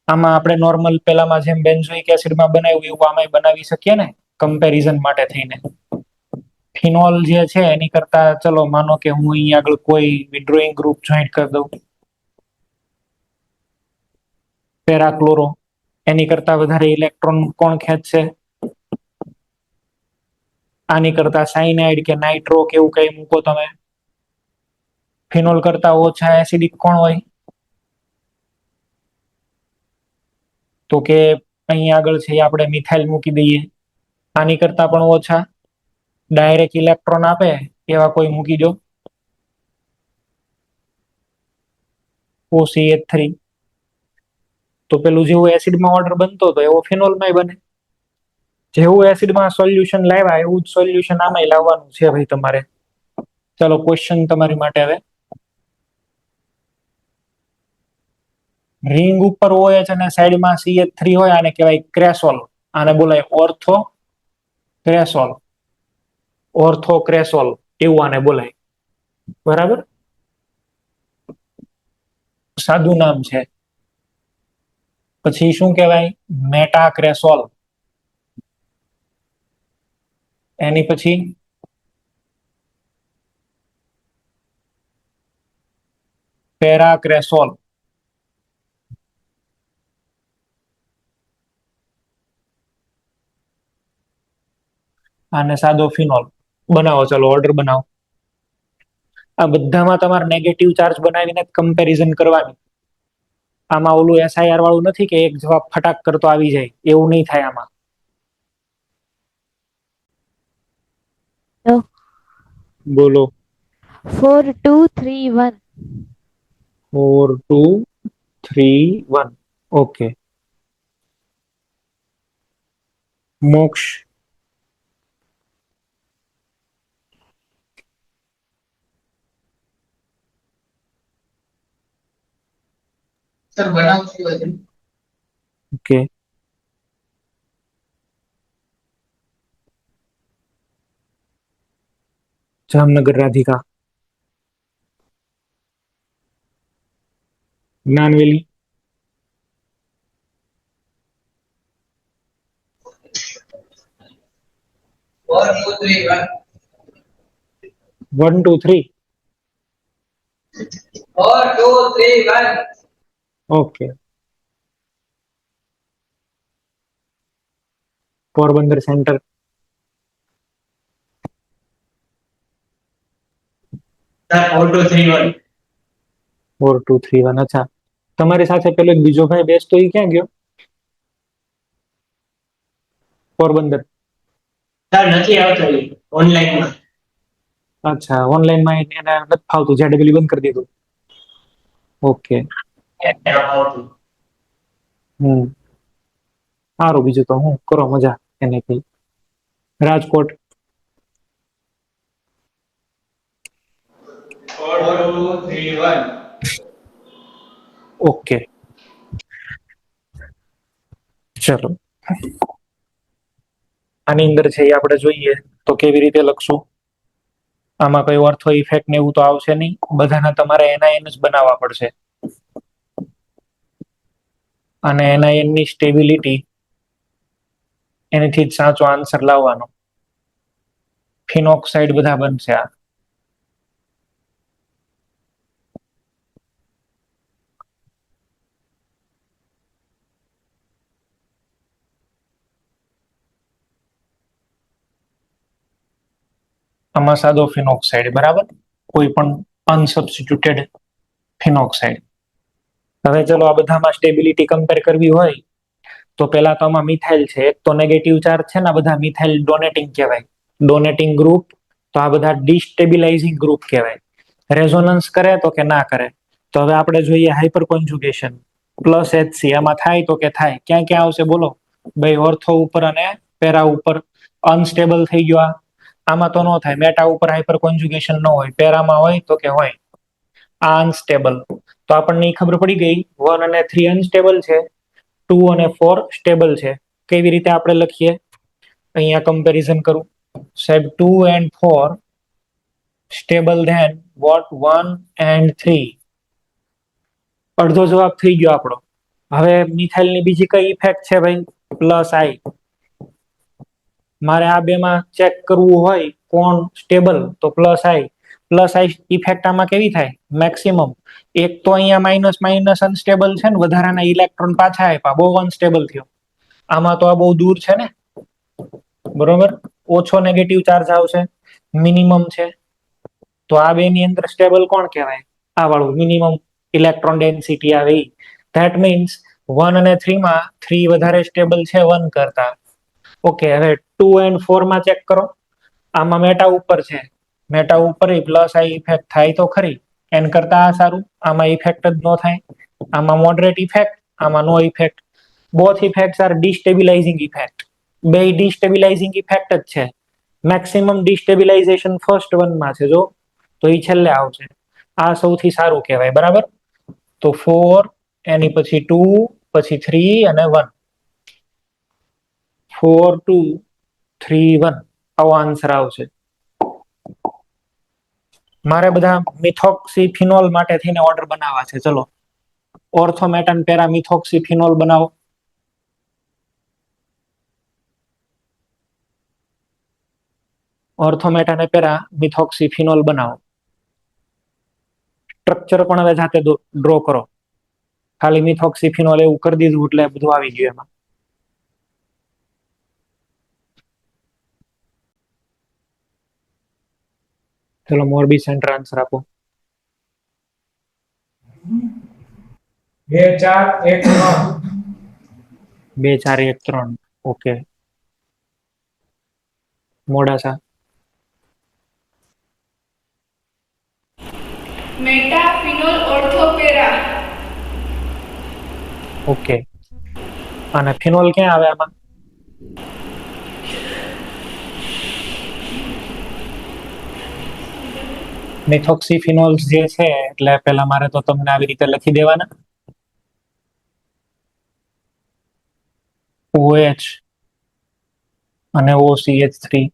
આમાં આપણે નોર્મલ પેલામાં જેમ બેન્ઝોઇક એસિડમાં બનાવ્યું એવું આમાં બનાવી શકીએ ને, કમ્પેરિઝન માટે થઈને. ફિનોલ જે છે એની કરતા, ચલો માનો કે હું અહીં આગળ કોઈ વિડ્રોઈંગ ગ્રુપ જોઈન્ટ કરી દઉં, પેરાક્લોરો, એની કરતા વધારે ઇલેક્ટ્રોન કોણ ખેંચશે? આની કરતા સાયનાઇડ કે નાઇટ્રો કે એવું કઈ મૂકો તમે, ફિનોલ કરતા ઓછા એસિડિક કોણ હોય? તો કે અહીં આગળ છે આપણે મિથાઇલ મૂકી દઈએ. આની કરતા પણ ઓછા ડાયરેક્ટ ઇલેક્ટ્રોન આપે એવા કોઈ મૂકી દો, OCH3. તો પેલું જેવું એસિડમાં ઓર્ડર બનતો હતો એવો ફિનોલમાં બને. જેવું એસિડમાં સોલ્યુશન લાવ્યા એવું જ સોલ્યુશન આમાં લાવવાનું છે ભાઈ તમારે. ચલો ક્વેશ્ચન તમારી માટે હવે. રિંગ ઉપર OH અને સાઈડમાં CH3 હોય, આને કહેવાય ક્રેસોલ. આને બોલાય ઓર્થો ક્રેસોલ. ઓર્થો ક્રેસોલ એવું આને બોલાય. બરાબર, સાદું નામ છે. પછી શું કહેવાય? મેટાક્રેસોલ. એની પછી પેરાક્રેસોલ. અને સાદો ફિનોલ. બનાવો, ચલો ઓર્ડર બનાવો. આ બધામાં તમારે નેગેટિવ ચાર્જ બનાવીને કમ્પેરિઝન કરવાની. આમાં ઓલું એસઆઈઆર વાળું નથી કે એક જવાબ ફટાક કરતો આવી જાય, એવું નહીં થાય આમાં. બોલો. 4 2 3 1. 4 2 3 1. ઓકે. મોક્ષ. સર બનાવશું હજી. Okay. Jamnagar Radhika. જ્ઞાનવેલી. 1 2 3 1. 1 2 3. 4 2 3 1. Okay. Porbandar centre. Sir 4 2 3 1. 4 2 3 1. અચ્છા, તમારી સાથે પેલો એક બીજો ભાઈ બેસતો એ ક્યાં ગયો? પોરબંદર. સર નથી આવતો ઓનલાઈનમાં. અચ્છા, ઓનલાઈનમાં એને નથી ફાવતું, JW બંધ કરી દીધું. ઓકે. સારું, બીજું તો હું કરો મજા એને કઈ. રાજકોટ. 4 2 3 1. ઓકે, ચલો. આની અંદર છે એ આપણે જોઈએ તો કેવી રીતે લખશું. આમાં કઈ ઓર્થો ઇફેક્ટ ને એવું તો આવશે નહીં, બધાના તમારે NIN જ બનાવવા પડશે. અને NIN ની સ્ટેબિલિટી એનાથી જ સાચો આન્સર લાવવાનો. ફિનોક્સાઇડ બધા બનશે આ. આમાં સાદો ફિનોક્સાઇડ, બરાબર, કોઈ પણ અનસબસ્ટિટ્યુટેડ ફિનોક્સાઇડ. હવે ચલો આ બધામાં સ્ટેબિલિટી કમ્પેર કરવી હોય તો પેલા તો આમાં મિથાઇલ છે, એક તો નેગેટિવ ચાર્જ છે ને, બધા મિથાઇલ ડોનેટિંગ કહેવાય, ડોનેટિંગ ગ્રુપ. તો આ બધા ડિસ્ટેબિલાઇઝિંગ ગ્રુપ કહેવાય. રેઝોનન્સ કરે તો કે ના કરે. તો હવે આપણે જોઈએ હાઇપર કોન્જુગેશન પ્લસ HC, આમાં થાય તો કે થાય. ક્યાં ક્યાં આવશે બોલો? ભાઈ ઓર્થો ઉપર અને પેરા ઉપર અનસ્ટેબલ થઈ ગયો. આમાં તો ન થાય, મેટા ઉપર હાઇપર કોન્જુગેશન ન હોય, પેરામાં હોય તો કે હોય. આ અનસ્ટેબલ. તો આપણને ખબર પડી ગઈ 1 અને 3 અનસ્ટેબલ છે, 2 અને 4 સ્ટેબલ છે. કેવી રીતે આપણે લખીએ? અહીંયા કમ્પેરિઝન કરું. સાહેબ 2 and 4 stable then what 1 and 3. અડધો જવાબ થઈ ગયો આપણો. હવે મિથાઇલની બીજી કઈ ઇફેક્ટ છે ભાઈ? પ્લસ આઈ. મારે આ બેમાં ચેક કરવું હોય કોણ સ્ટેબલ તો પ્લસ આઈ. પ્લસ આઈ ઇફેક્ટ આમાં કેવી થાય? મેક્સિમમ. એક તો અહીંયા માઇનસ માઇનસ અનસ્ટેબલ છે ને, વધારાના ઇલેક્ટ્રોન પાછા આપ્યા, બહુ અનસ્ટેબલ થયો. આમાં તો આ બહુ દૂર છે ને, બરોબર. ઓછો નેગેટિવ ચાર્જ આવશે, મિનિમમ છે. તો આ બે ની અંદર સ્ટેબલ કોણ કહેવાય? આ વાળું મિનિમમ ઇલેક્ટ્રોન ડેન્સિટી આવે. ધેટ મીન્સ 1 અને 3 માં 3 વધારે સ્ટેબલ છે 1 કરતા. ઓકે, હવે 2 and 4 માં ચેક કરો. આમાં મેટા ઉપર છે, મેટા ઉપર પ્લસ આઈ ઇફેક્ટ થાય તો ખરી, એન કરતા આ સારું. આમાં ઇફેક્ટ જ ન થાય. આમાં મોડરેટ ઇફેક્ટ, આમાં no effect. Both effects are destabilising effect. બે ડિસ્ટેબિલાઇઝિંગ ઇફેક્ટ જ છે. મેક્સિમમ ડિસ્ટેબિલાઇઝેશન ફર્સ્ટ વનમાં છે, જો તો એ છેલ્લે આવશે. આ સૌથી સારું કહેવાય, બરાબર. તો 4, એની પછી 2, પછી 3 અને 1. 4 2 3 1 આવો આન્સર આવશે. મારે બધા મિથોક્સીફિનોલ માટે થઈને ઓર્ડર બનાવવા છે. ચલો, ઓર્થોમેટન પેરા મિથોક્સીફિનોલ બનાવો. ઓર્થોમેટા અને પેરા મિથોક્સીફિનોલ બનાવો. સ્ટ્રક્ચર પણ હવે જાતે ડ્રો કરો. ખાલી મિથોક્સીફિનોલ એવું કરી દીધું એટલે બધું આવી ગયું એમાં. ચલો, મોરબી સેન્ટર આન્સર આપો. 2 4 1 3. 2 4 1 3. Okay. Modasa. Metaphenol orthopera. Okay. અને ફિનોલ ક્યાં આવે આમાં? મિથોક્સીફિનોલ્સ જે છે એટલે પેલા મારે તો તમને આવી રીતે લખી દેવાના. OH અને OCH3.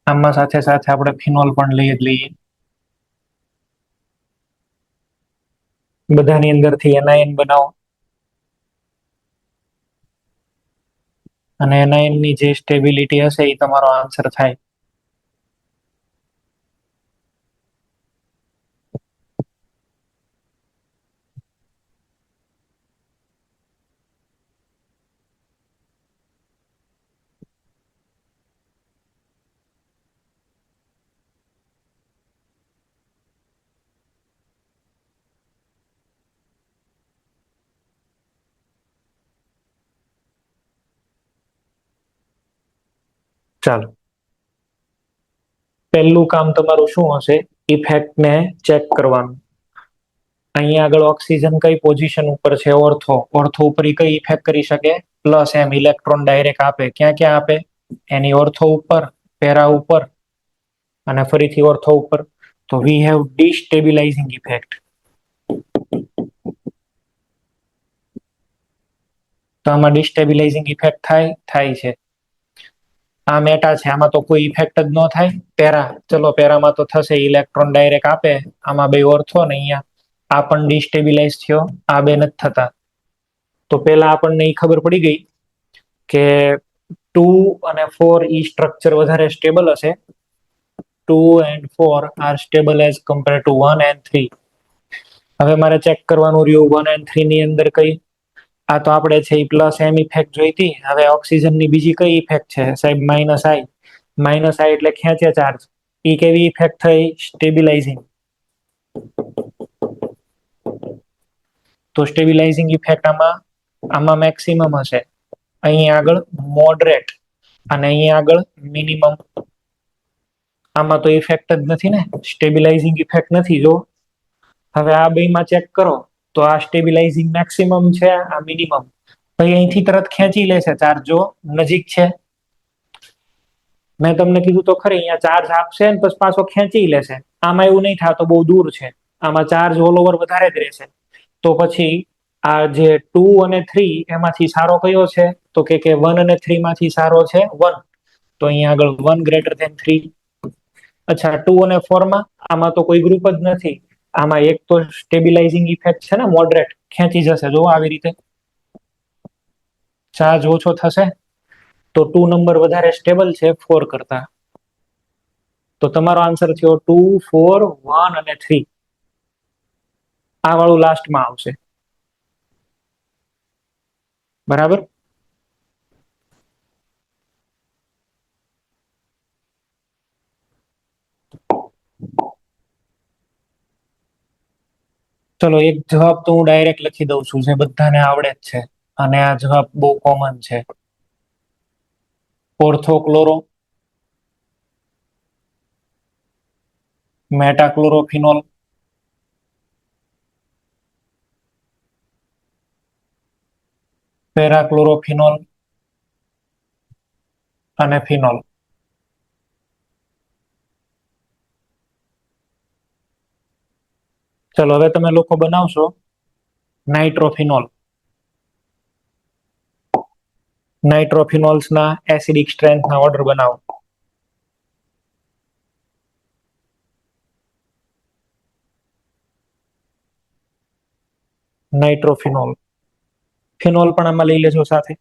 આમાં સાથે સાથે આપણે ફિનોલ પણ લઈ જ લઈએ. બધાની અંદરથી NIN બનાવો. અને NIN ની જે સ્ટેબિલિટી હશે એ તમારો આન્સર થાય. ચાલો, પહેલું કામ તમારું શું હશે? ઇફેક્ટ ને ચેક કરવાનું. અહીંયા આગળ ઓક્સિજન કઈ પોઝિશન ઉપર છે? ઓર્થો. ઓર્થો ઉપર ઈ કઈ ઇફેક્ટ કરી શકે? પ્લસ એમ ઇલેક્ટ્રોન ડાયરેક્ટ આપે. ક્યાં ક્યાં આપે? એની ઓર્થો ઉપર, પેરા ઉપર અને ફરીથી ઓર્થો ઉપર. તો વી હેવ ડિસ્ટેબિલાઇઝિંગ ઇફેક્ટ. તો આમાં ડિસ્ટેબિલાઇઝિંગ ઇફેક્ટ થાય છે. આ મેટા છે, આમાં તો કોઈ ઇફેક્ટ જ ન થાય. પેરા, ચલો પેરામાં તો થશે, ઇલેક્ટ્રોન ડાયરેક્ટ આપે. આમાં બે ઓર્થો ને અહીંયા આ પણ ડિસ્ટેબિલાઇઝ થયો, આ બે નથી થતા. તો પેલા આપણને એ ખબર પડી ગઈ કે 2 અને 4 ઈ સ્ટ્રક્ચર વધારે સ્ટેબલ હશે. 2 and 4 are stable as compare to 1 and 3. હવે મારે ચેક કરવાનું રહ્યું 1 and 3 ની અંદર કઈ. આ તો આપણે છે પ્લસ એમ ઇફેક્ટ જોઈતી. હવે ઓક્સિજન ની બીજી કઈ ઇફેક્ટ છે સાહેબ? માઇનસ આઈ. માઇનસ આઈ એટલે ખેંચે ચાર્જ. ઈ કેવી ઇફેક્ટ થઈ? સ્ટેબિલાઇઝિંગ. તો સ્ટેબિલાઇઝિંગ ઇફેક્ટ આમાં મેક્સિમમ હશે. અહીં આગળ મોડરેટ અને અહીં આગળ મિનિમમ. આમાં તો ઇફેક્ટ જ નથી ને, સ્ટેબિલાઇઝિંગ ઇફેક્ટ નથી. જો હવે આ બેમાં ચેક કરો તો આ સ્ટેબિલાઇઝિંગ મેક્સિમમ છે, આ મિનિમમ. ભાઈ અહીંથી તરત ખેંચી લેશે ચાર્જ. જો નજીક છે, મેં તમને કીધું તો ખરી, અહીંયા ચાર્જ આપશે ને પછી પાછો ખેંચી લેશે. આમાં એવું નહીં થાય, તો બહુ દૂર છે. આમાં ચાર્જ ઓલ ઓવર વધારે જ રહેશે. તો પછી આ જે 2 અને 3 એમાંથી સારો કયો છે? તો કે 1 અને 3 માંથી સારો છે 1. તો અહીંયા આગળ 1 ગ્રેટર ધેન 3. અચ્છા, 2 અને 4 માં આમાં તો કોઈ ગ્રુપ જ નથી. આમાં એક તો સ્ટેબિલાઇઝિંગ ઇફેક્ટ છે ને, મોડરેટ, ખેંચી જશે. જો આવી રીતે ચાર્જ ઓછો થશે. તો 2 નંબર વધારે સ્ટેબલ છે 4 કરતા. તો તમારો આન્સર થયો 2, 4, 1 અને 3. આ વાળું લાસ્ટમાં આવશે. બરાબર. ચલો, એક જવાબ તો હું ડાયરેક્ટ લખી દઉં છું, જે બધાને આવડે જ છે, અને આ જવાબ બહુ કોમન છે. ઓર્થોક્લોરો, મેટાક્લોરોફિનોલ, પેરાક્લોરોફિનોલ અને ફિનોલ. ચલો, હવે તમે લોકો બનાવશો નાઇટ્રોફિનોલ. નાઇટ્રોફિનોલ્સ ના એસિડિક સ્ટ્રેન્થ ના ઓર્ડર બનાવો. નાઇટ્રોફિનોલ, ફિનોલ પણ આમાં લઈ લેજો સાથે.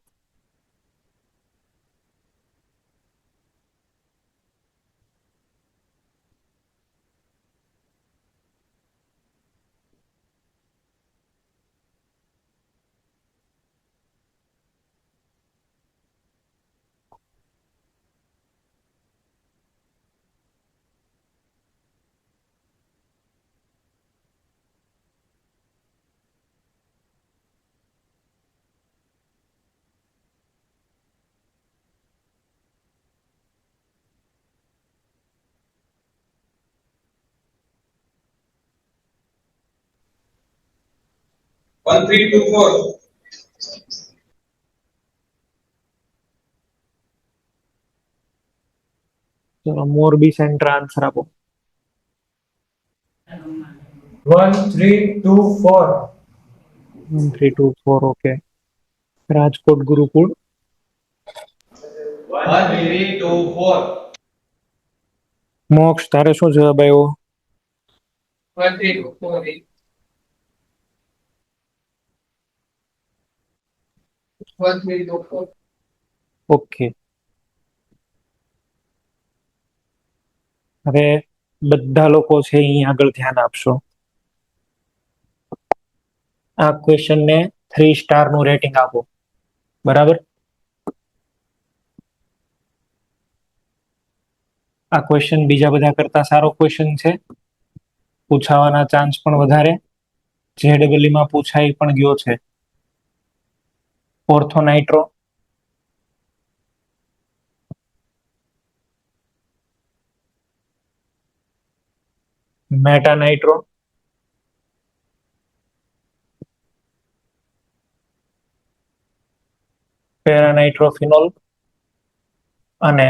One, three, two, four. ચલો, મોરબી સેન્ટર આન્સર આપો. 1, 3, 2, 4. 1, 3, 2, 4. ઓકે. રાજકોટ ગુરુકુળ. 1, 3, 2, 4. મોક્ષ, તારે શું જવાબ આવ્યો? 1, 3, 2, 4. 1, 3, 2, 4. ઓકે. હવે બધા લોકો છે અહીં આગળ ધ્યાન આપશો. આ ક્વેશ્ચન ને 3 સ્ટાર નું રેટિંગ આપો. બરાબર. આ ક્વેશ્ચન બીજા બધા કરતા સારો ક્વેશ્ચન છે, પૂછાવાના ચાન્સ પણ વધારે. JEE માં પૂછાઈ પણ ગયો છે. ઓર્થોનાઇટ્રો, મેટા નાઇટ્રો, પેરા નાઇટ્રોફિનોલ અને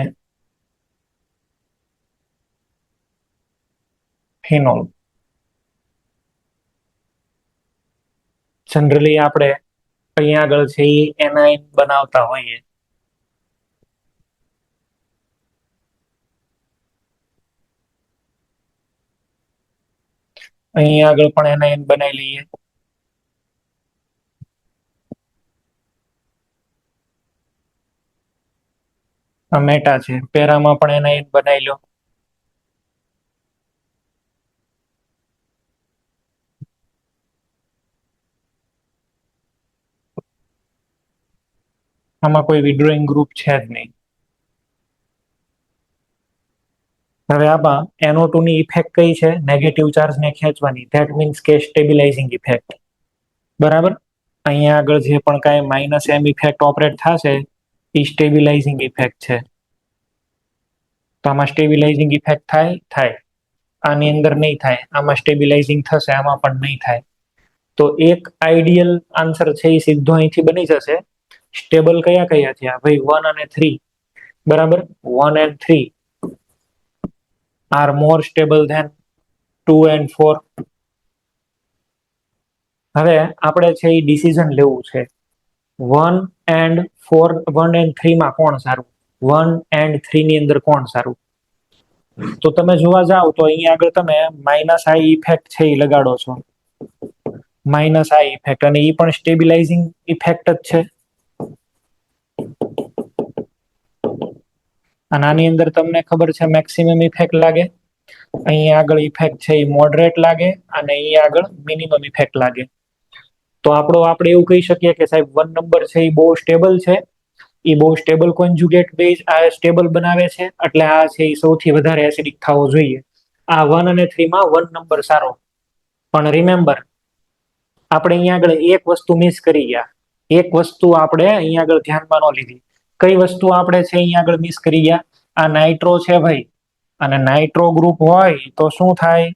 ફિનોલ. જનરલી આપણે અહીંયા આગળ છે એ એનાઇન બનાવતા હોઈએ. અહીંયા આગળ પણ એનાઇન બનાવી લઈએ. આ મેટા છે, પેરામાં પણ એનાઇન બનાવી લો. આમાં કોઈ વિડ્રોઈંગ ગ્રુપ છે જ નહીં. હવે આમાં NO2 ની ઇફેક્ટ કઈ છે? નેગેટિવ ચાર્જ ને ખેંચવાની. ધેટ મીન્સ કે સ્ટેબિલાઇઝિંગ ઇફેક્ટ. બરાબર. અહીંયા આગળ જે પણ કાંઈ -m ઇફેક્ટ ઓપરેટ થશે એ સ્ટેબિલાઇઝિંગ ઇફેક્ટ છે. તો આમાં સ્ટેબિલાઇઝિંગ ઇફેક્ટ થાય. આની અંદર નહીં થાય. આમાં સ્ટેબિલાઇઝિંગ થશે, આમાં પણ નહીં થાય. તો એક આઈડિયલ આન્સર છે એ સીધો અહીંથી બની જશે. સ્ટેબલ કયા કયા થયા ભાઈ? 1 અને 3. બરાબર. 1 and 3 are more stable than 2 and 4. હવે આપણે છે એ ડિસિઝન લેવું છે. 1 and 4, 1 and 3 માં કોણ સારું? 1 and 3 ની અંદર કોણ સારું? તો તમે જોવા જાઓ તો અહીંયા આગળ તમે -i ઇફેક્ટ છે એ લગાડો છો. -i ઇફેક્ટ, અને એ પણ સ્ટેબિલાઇઝિંગ ઇફેક્ટ જ છે. અને આની અંદર તમને ખબર છે મેક્સિમમ ઇફેક્ટ લાગે. અહીંયા આગળ ઇફેક્ટ છે એ મોડરેટ લાગે, અને અહીંયા આગળ મિનિમમ ઇફેક્ટ લાગે. તો આપણે એવું કહી શકીએ કે સાહેબ 1 નંબર છે એ બહુ સ્ટેબલ છે. એ બહુ સ્ટેબલ કોન્જ્યુગેટ બેઝ આ સ્ટેબલ બનાવે છે, એટલે આ છે એ સૌથી વધારે એસિડિક થવો જોઈએ. આ 1 અને 3 માં 1 નંબર સારો. પણ રિમેમ્બર, આપણે અહીંયા આગળ એક વસ્તુ મિસ કરી ગયા. એક વસ્તુ આપણે અહીંયા આગળ ધ્યાનમાં ન લીધી. કઈ વસ્તુ આપણે છે અહીંયા આગળ મિસ કરી ગયા? આ નાઇટ્રો છે ભાઈ, અને નાઇટ્રો ગ્રુપ હોય તો શું થાય?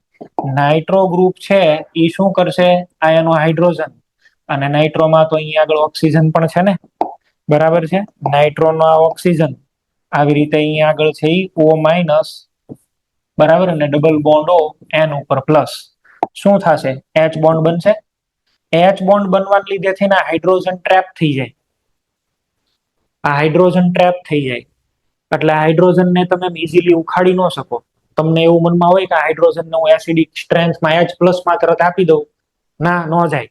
નાઇટ્રો ગ્રુપ છે એ શું કરશે? આ એનો હાઇડ્રોજન, અને નાઇટ્રોમાં તો અહીંયા આગળ ઓક્સિજન પણ છે ને. બરાબર છે. નાઇટ્રોનો આ ઓક્સિજન આવી રીતે અહીંયા આગળ છે એ O-, બરાબર, અને ડબલ બોન્ડ O, N ઉપર પ્લસ. શું થશે? H બોન્ડ બનશે. H બોન્ડ બનવાને લીધે થઈને હાઇડ્રોજન ટ્રેપ થઈ જાય. આ હાઇડ્રોજન ટ્રેપ થઈ જાય એટલે હાઇડ્રોજનને તમે ઇઝીલી ઉખાડી ન શકો. તમને એવું મનમાં હોય કે હાઇડ્રોજનને હું એસિડિક સ્ટ્રેન્થમાં H+ માં તરત આપી દઉં, ના, ન જાય.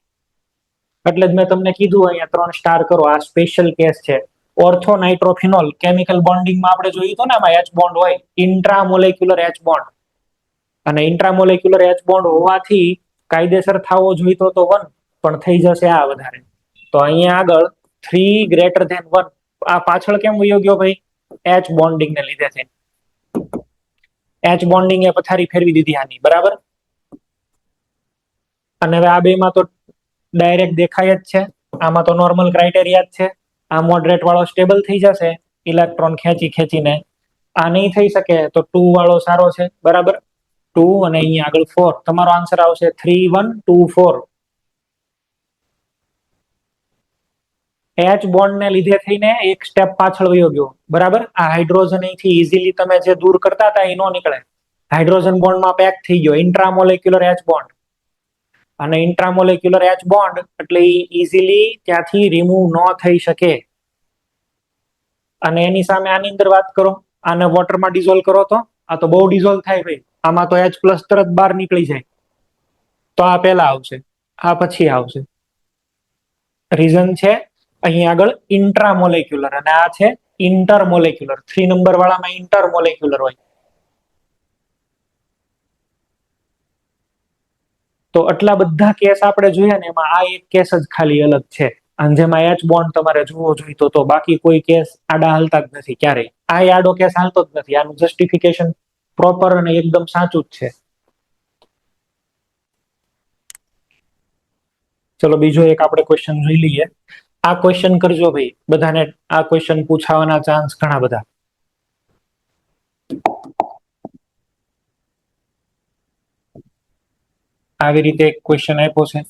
એટલે જ મેં તમને કીધું અહીંયા 3 સ્ટાર કરો. આ સ્પેશિયલ કેસ છે. ઓર્થો નાઇટ્રોફિનોલ કેમિકલ બોન્ડિંગમાં આપણે જોયું હતું ને, આમાં H બોન્ડ હોય, ઇન્ટ્રામોલેક્યુલર H બોન્ડ, અને ઇન્ટ્રામોલેક્યુલર H બોન્ડ હોવાથી કાયદેસર થવો જોઈતો તો 1, પણ થઈ જશે આ વધારે. તો અહીંયા આગળ 3 > 1. આ પાછળ કેમ વયો ગયો ભાઈ? H બોન્ડિંગ ને લીધે છે. H બોન્ડિંગ એ પથારી ફેરવી દીધી આની. બરાબર. અને હવે આ બેમાં તો ડાયરેક્ટ દેખાય જ છે. આમાં તો નોર્મલ ક્રાઇટેરિયા જ છે. આ મોડરેટ વાળો સ્ટેબલ થઈ જશે ઇલેક્ટ્રોન ખેંચીને. આ નહીં થઈ શકે તો 2 વાળો સારો છે. બરાબર. 2 અને અહીંયા આગળ 4. તમારો આન્સર આવશે 3, 1, 2, 4. H બોન્ડ ને લીધે થઈને એક સ્ટેપ પાછળ વયો ગયો. બરાબર. આ હાઇડ્રોજન અહીંથી ઇઝીલી તમે જે દૂર કરતા હતા એ ન નીકળે. હાઇડ્રોજન બોન્ડમાં પેક થઈ ગયો ઇન્ટ્રામોલેક્યુલર H બોન્ડ, અને ઇન્ટ્રામોલેક્યુલર H બોન્ડ એટલે ઇઝીલી ત્યાંથી રિમૂવ ન થઈ શકે. અને એની સામે આની અંદર વાત કરો, આને વોટરમાં ડિઝોલ્વ કરો તો આ તો બહુ ડિઝોલ્વ થાય ભાઈ. આમાં તો H+ તરત બહાર નીકળી જાય. તો આ પહેલા આવશે, આ પછી આવશે. રીઝન છે અહીંયા આગળ ઇન્ટ્રામોલેક્યુલર, અને આ છે ઇન્ટરમોલેક્યુલર. 3 નંબર વાળામાં ઇન્ટરમોલેક્યુલર હોય. તો આટલા બધા કેસ આપણે જોયા ને, એમાં આ એક કેસ જ ખાલી અલગ છે, અને જેમાં H બોન્ડ તમારે જોવો જોઈતો તો. બાકી કોઈ કેસ આડા હાલતા જ નથી ક્યારેય. આ આડો કેસ હાલતો જ નથી. આનું જસ્ટિફિકેશન પ્રોપર અને એકદમ સાચું જ છે. ચલો બીજો એક આપણે ક્વેશ્ચન જોઈ લઈએ. આ ક્વેશ્ચન કરજો ભાઈ, બધાને આ ક્વેશ્ચન પૂછાવાના ચાન્સ ઘણા બધા. આવી રીતે એક ક્વેશ્ચન આપ્યો છે.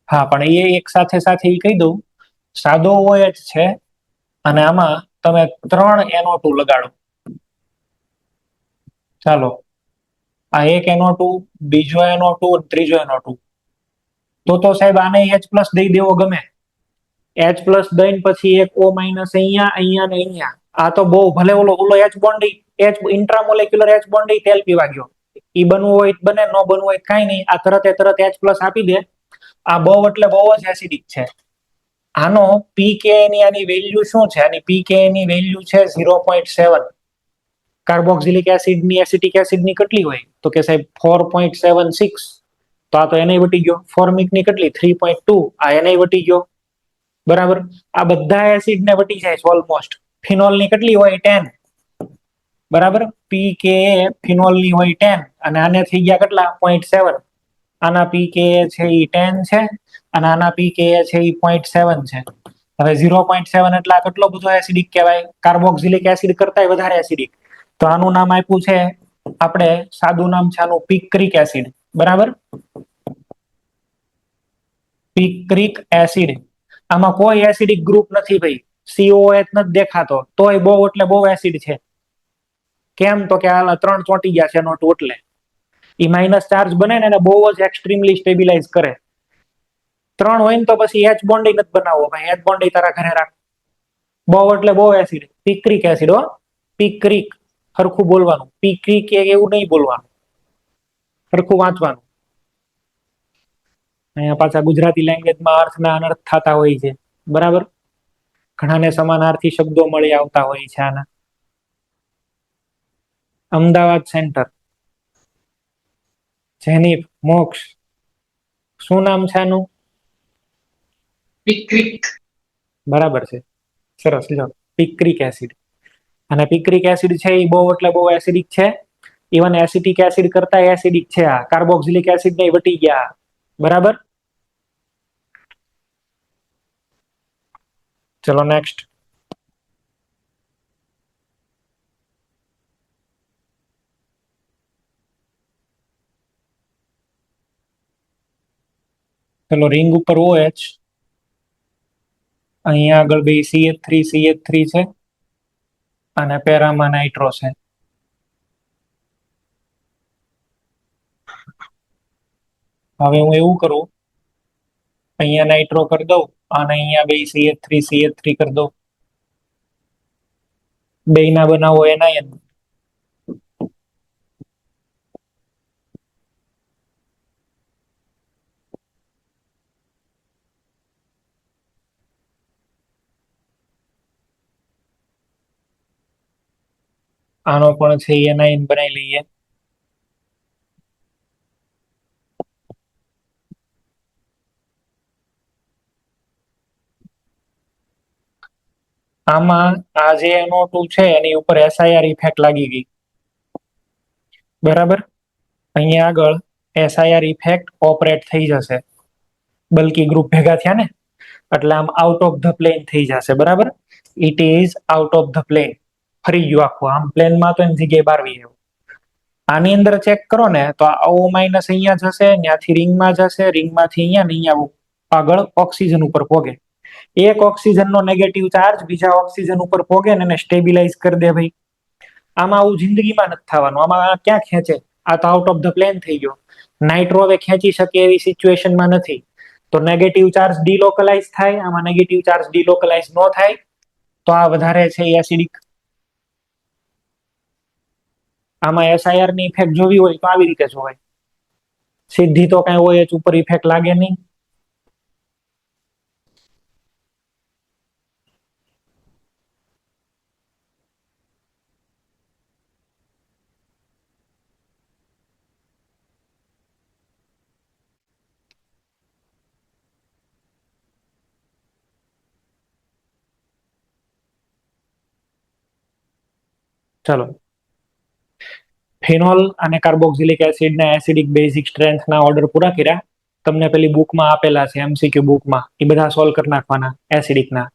હા, પણ એ એક સાથે સાથે એ કહી દઉં, સાદો OH છે અને આમાં તમે 3 NO2 લગાડો. ચાલો, આ એક NO2, બીજો NO2, ત્રીજો NO2. તો સાહેબ આને H+ દઈ દેવો ગમે. H+ દઈને પછી એક O- અહીંયા, અહીંયા ને અહીંયા. આ તો બહુ ભલે ઓલો H bond, H ઇન્ટ્રામોલેક્યુલર H bond તેલ પીવા ગયો. ઈ બનવું હોય બને, ન બનવું હોય કાંઈ નહીં. આ તરત H+ આપી દે. આ બહુ એટલે બહુ જ એસિડિક છે. આનો pKa ની આની વેલ્યુ શું છે? આની pKa ની વેલ્યુ છે 0.7. કાર્બોક્સિલિક એસિડ ની એસિટિક એસિડ ની કેટલી હોય? તો કે સાહેબ 4.76. તો આ તો એને વટી ગયો. ફોર્મિક ની કેટલી? 3.2. આ એને વટી ગયો. બરાબર. આ બધા એસિડ ને વટી જાય છે ઓલમોસ્ટ. ફિનોલ ની કેટલી હોય? 10. બરાબર. pKa ફિનોલ ની હોય 10 અને આને થઈ ગયા કેટલા? 0.7. આના pKa છે એ 10 છે અને આના pKa છે એ 0.7 છે. હવે 0.7 એટલે આ કેટલો બધો એસિડિક કહેવાય? કાર્બોક્સિલિક એસિડ કરતા વધારે એસિડિક. તો આનું નામ આપ્યું છે આપણે, સાદું નામ છે આનું પિક્રિક એસિડ. બરાબર. Picric acid. આમાં કોઈ એસિડિક ગ્રુપ નથી ભાઈ. COH નથી દેખાતો, તોય બહુ એટલે બહુ એસિડ છે. કેમ? તો કે આ 3 ચોંટી ગયા છે NO2 એટલે. ઈ માઇનસ ચાર્જ બને ને એને બહુ જ એક્સ્ટ્રીમલી સ્ટેબિલાઇઝ કરે. 3 હોય ને તો પછી H બોન્ડ નથી બનાવવો ભાઈ. H બોન્ડ તારા ઘરે રાખ. બહુ એટલે બહુ એસિડ. Picric acid. હો, પિક્રિક. સરખું બોલવાનું. પિક્રિક એવું નહીં બોલવાનું, સરખું વાંચવાનું. અહીંયા પાછા ગુજરાતી લેંગ્વેજમાં અર્થના અનર્થ થતા હોય છે. બરાબર. ઘણાને સમાનાર્થી શબ્દો મળી આવતા હોય છે આના. અમદાવાદ સેન્ટર, જેનિફ, મોક્ષ, શું નામ છે આનું? પિક્રિક. બરાબર છે, સરસ. લો, પિક્રિક એસિડ. અને પિક્રિક એસિડ છે એ બહુ એટલે બહુ એસિડિક છે. ઇવન એસિટિક એસિડ કરતા એસિડિક છે આ. કાર્બોક્સિલિક એસિડ ને વટી ગયા. બરાબર. ચલો નેક્સ્ટ. ચલો, રિંગ ઉપર OH, અહીંયા આગળ બે CH3 છે અને પેરામાં નાઇટ્રો છે. હવે હું એવું કરું, અહીંયા નાઇટ્રો કરી દઉં અને અહીંયા બે CH3 કરી દઉં. બે ના બનાવો એનાયન. આનો પણ છે એનાયન બનાવી લઈએ. આમાં આ જે NO2 છે એની ઉપર SIR ઇફેક્ટ લાગી ગઈ. બરાબર. અહીંયા આગળ SIR ઇફેક્ટ ઓપરેટ થઈ જશે. બલ્કી ગ્રુપ ભેગા થયા ને એટલે આમ આઉટ ઓફ ધ પ્લેન થઈ જશે. બરાબર. It is out of the plane. ફરી ગયું આખું. આમ પ્લેનમાં તો એની જગ્યાએ બારવી ગયું. આની અંદર ચેક કરો ને તો આ O- અહીંયા જશે, ત્યાંથી રિંગમાં જશે, રિંગમાંથી અહીંયા ને અહીંયા આગળ ઓક્સિજન ઉપર પોગે. એક ઓક્સિજનનો નેગેટિવ ચાર્જ બીજા ઓક્સિજન ઉપર પોગે ને એને સ્ટેબિલાઇઝ કરી દે ભાઈ. આમાં આવું જિંદગીમાં નથી થવાનું. આમાં ક્યાં ખેંચે? આ તો આઉટ ઓફ ધ પ્લેન થઈ ગયો. નાઇટ્રો હવે ખેંચી શકે એવી સિચ્યુએશનમાં નથી. તો નેગેટિવ ચાર્જ ડિલોકલાઇઝ થાય. આમાં નેગેટિવ ચાર્જ ડિલોકલાઇઝ ન થાય તો આ વધારે છે એસિડિક. આમાં SIR ની ઇફેક્ટ જોવી હોય તો આવી રીતે જોવાય. સીધી તો કઈ OH ઉપર ઇફેક્ટ લાગે નહીં. ચલો, ફિનોલ અને કાર્બોક્સિલિક એસિડના એસિડિક બેઝિક સ્ટ્રેન્થના ઓર્ડર પૂરા કર્યા. તમને પેલી બુકમાં આપેલા છે, MCQ બુકમાં. એ બધા સોલ્વ કરી નાખવાના એસિડિકના.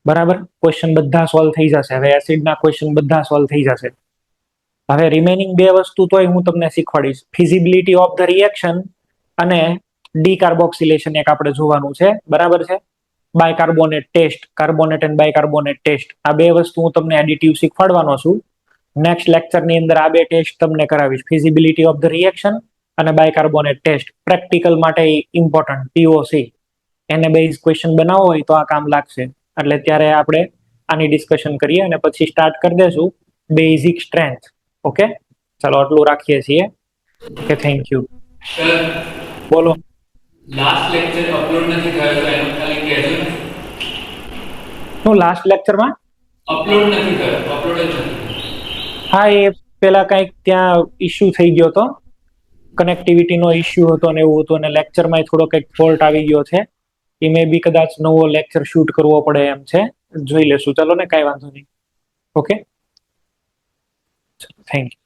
બરાબર, ક્વેશ્ચન બધા સોલ્વ થઈ જશે. હવે એસિડના ક્વેશ્ચન બધા સોલ્વ થઈ જશે. હવે રિમેનિંગ બે વસ્તુ તોય હું તમને શીખવાડીશ. ફિઝિબિલિટી ઓફ ધ રિએક્શન અને ડીકાર્બોક્સિલેશન એક આપણે જોવાનું છે. બરાબર છે. Bicarbonate test, carbonate and bicarbonate test, આ બે વસ્તુ હું તમને એડિટિવ શીખવાડવાનો છું. નેક્સ્ટ લેક્ચરની અંદર આ બે ટેસ્ટ તમને કરાવીશ, ફિઝિબિલિટી ઓફ ધ રિએક્શન અને બાયકાર્બોનેટ ટેસ્ટ. પ્રેક્ટિકલ માટે ઇમ્પોર્ટન્ટ, પીઓસી એને બેઝ ક્વેશ્ચન બનાવવો હોય તો આ કામ લાગશે. એટલે ત્યારે આપણે આની ડિસ્કશન કરીએ અને પછી સ્ટાર્ટ કરી દેશું બેઝિક સ્ટ્રેન્થ. ઓકે, ચાલો આટલું રાખીએ છીએ. Okay, thank you. સર, બોલો. લાસ્ટ લેક્ચર અપલોડ નથી થયો તો એનું ખાલી કહેજો ને. શું લાસ્ટ લેક્ચરમાં? અપલોડ નથી થયો, અપલોડ જ નથી થયો. હા, એ પેલા કંઈક ત્યાં ઇશ્યુ થઈ ગયો હતો, કનેક્ટિવિટીનો ઇશ્યુ હતો ને એવું હતું, અને લેક્ચરમાં થોડો કંઈક ફોલ્ટ આવી ગયો છે. એ મે બી કદાચ નવો લેક્ચર શૂટ કરવો પડે એમ છે. જોઈ લેશું. ચલો ને, કાંઈ વાંધો નહીં. Okay, thank you.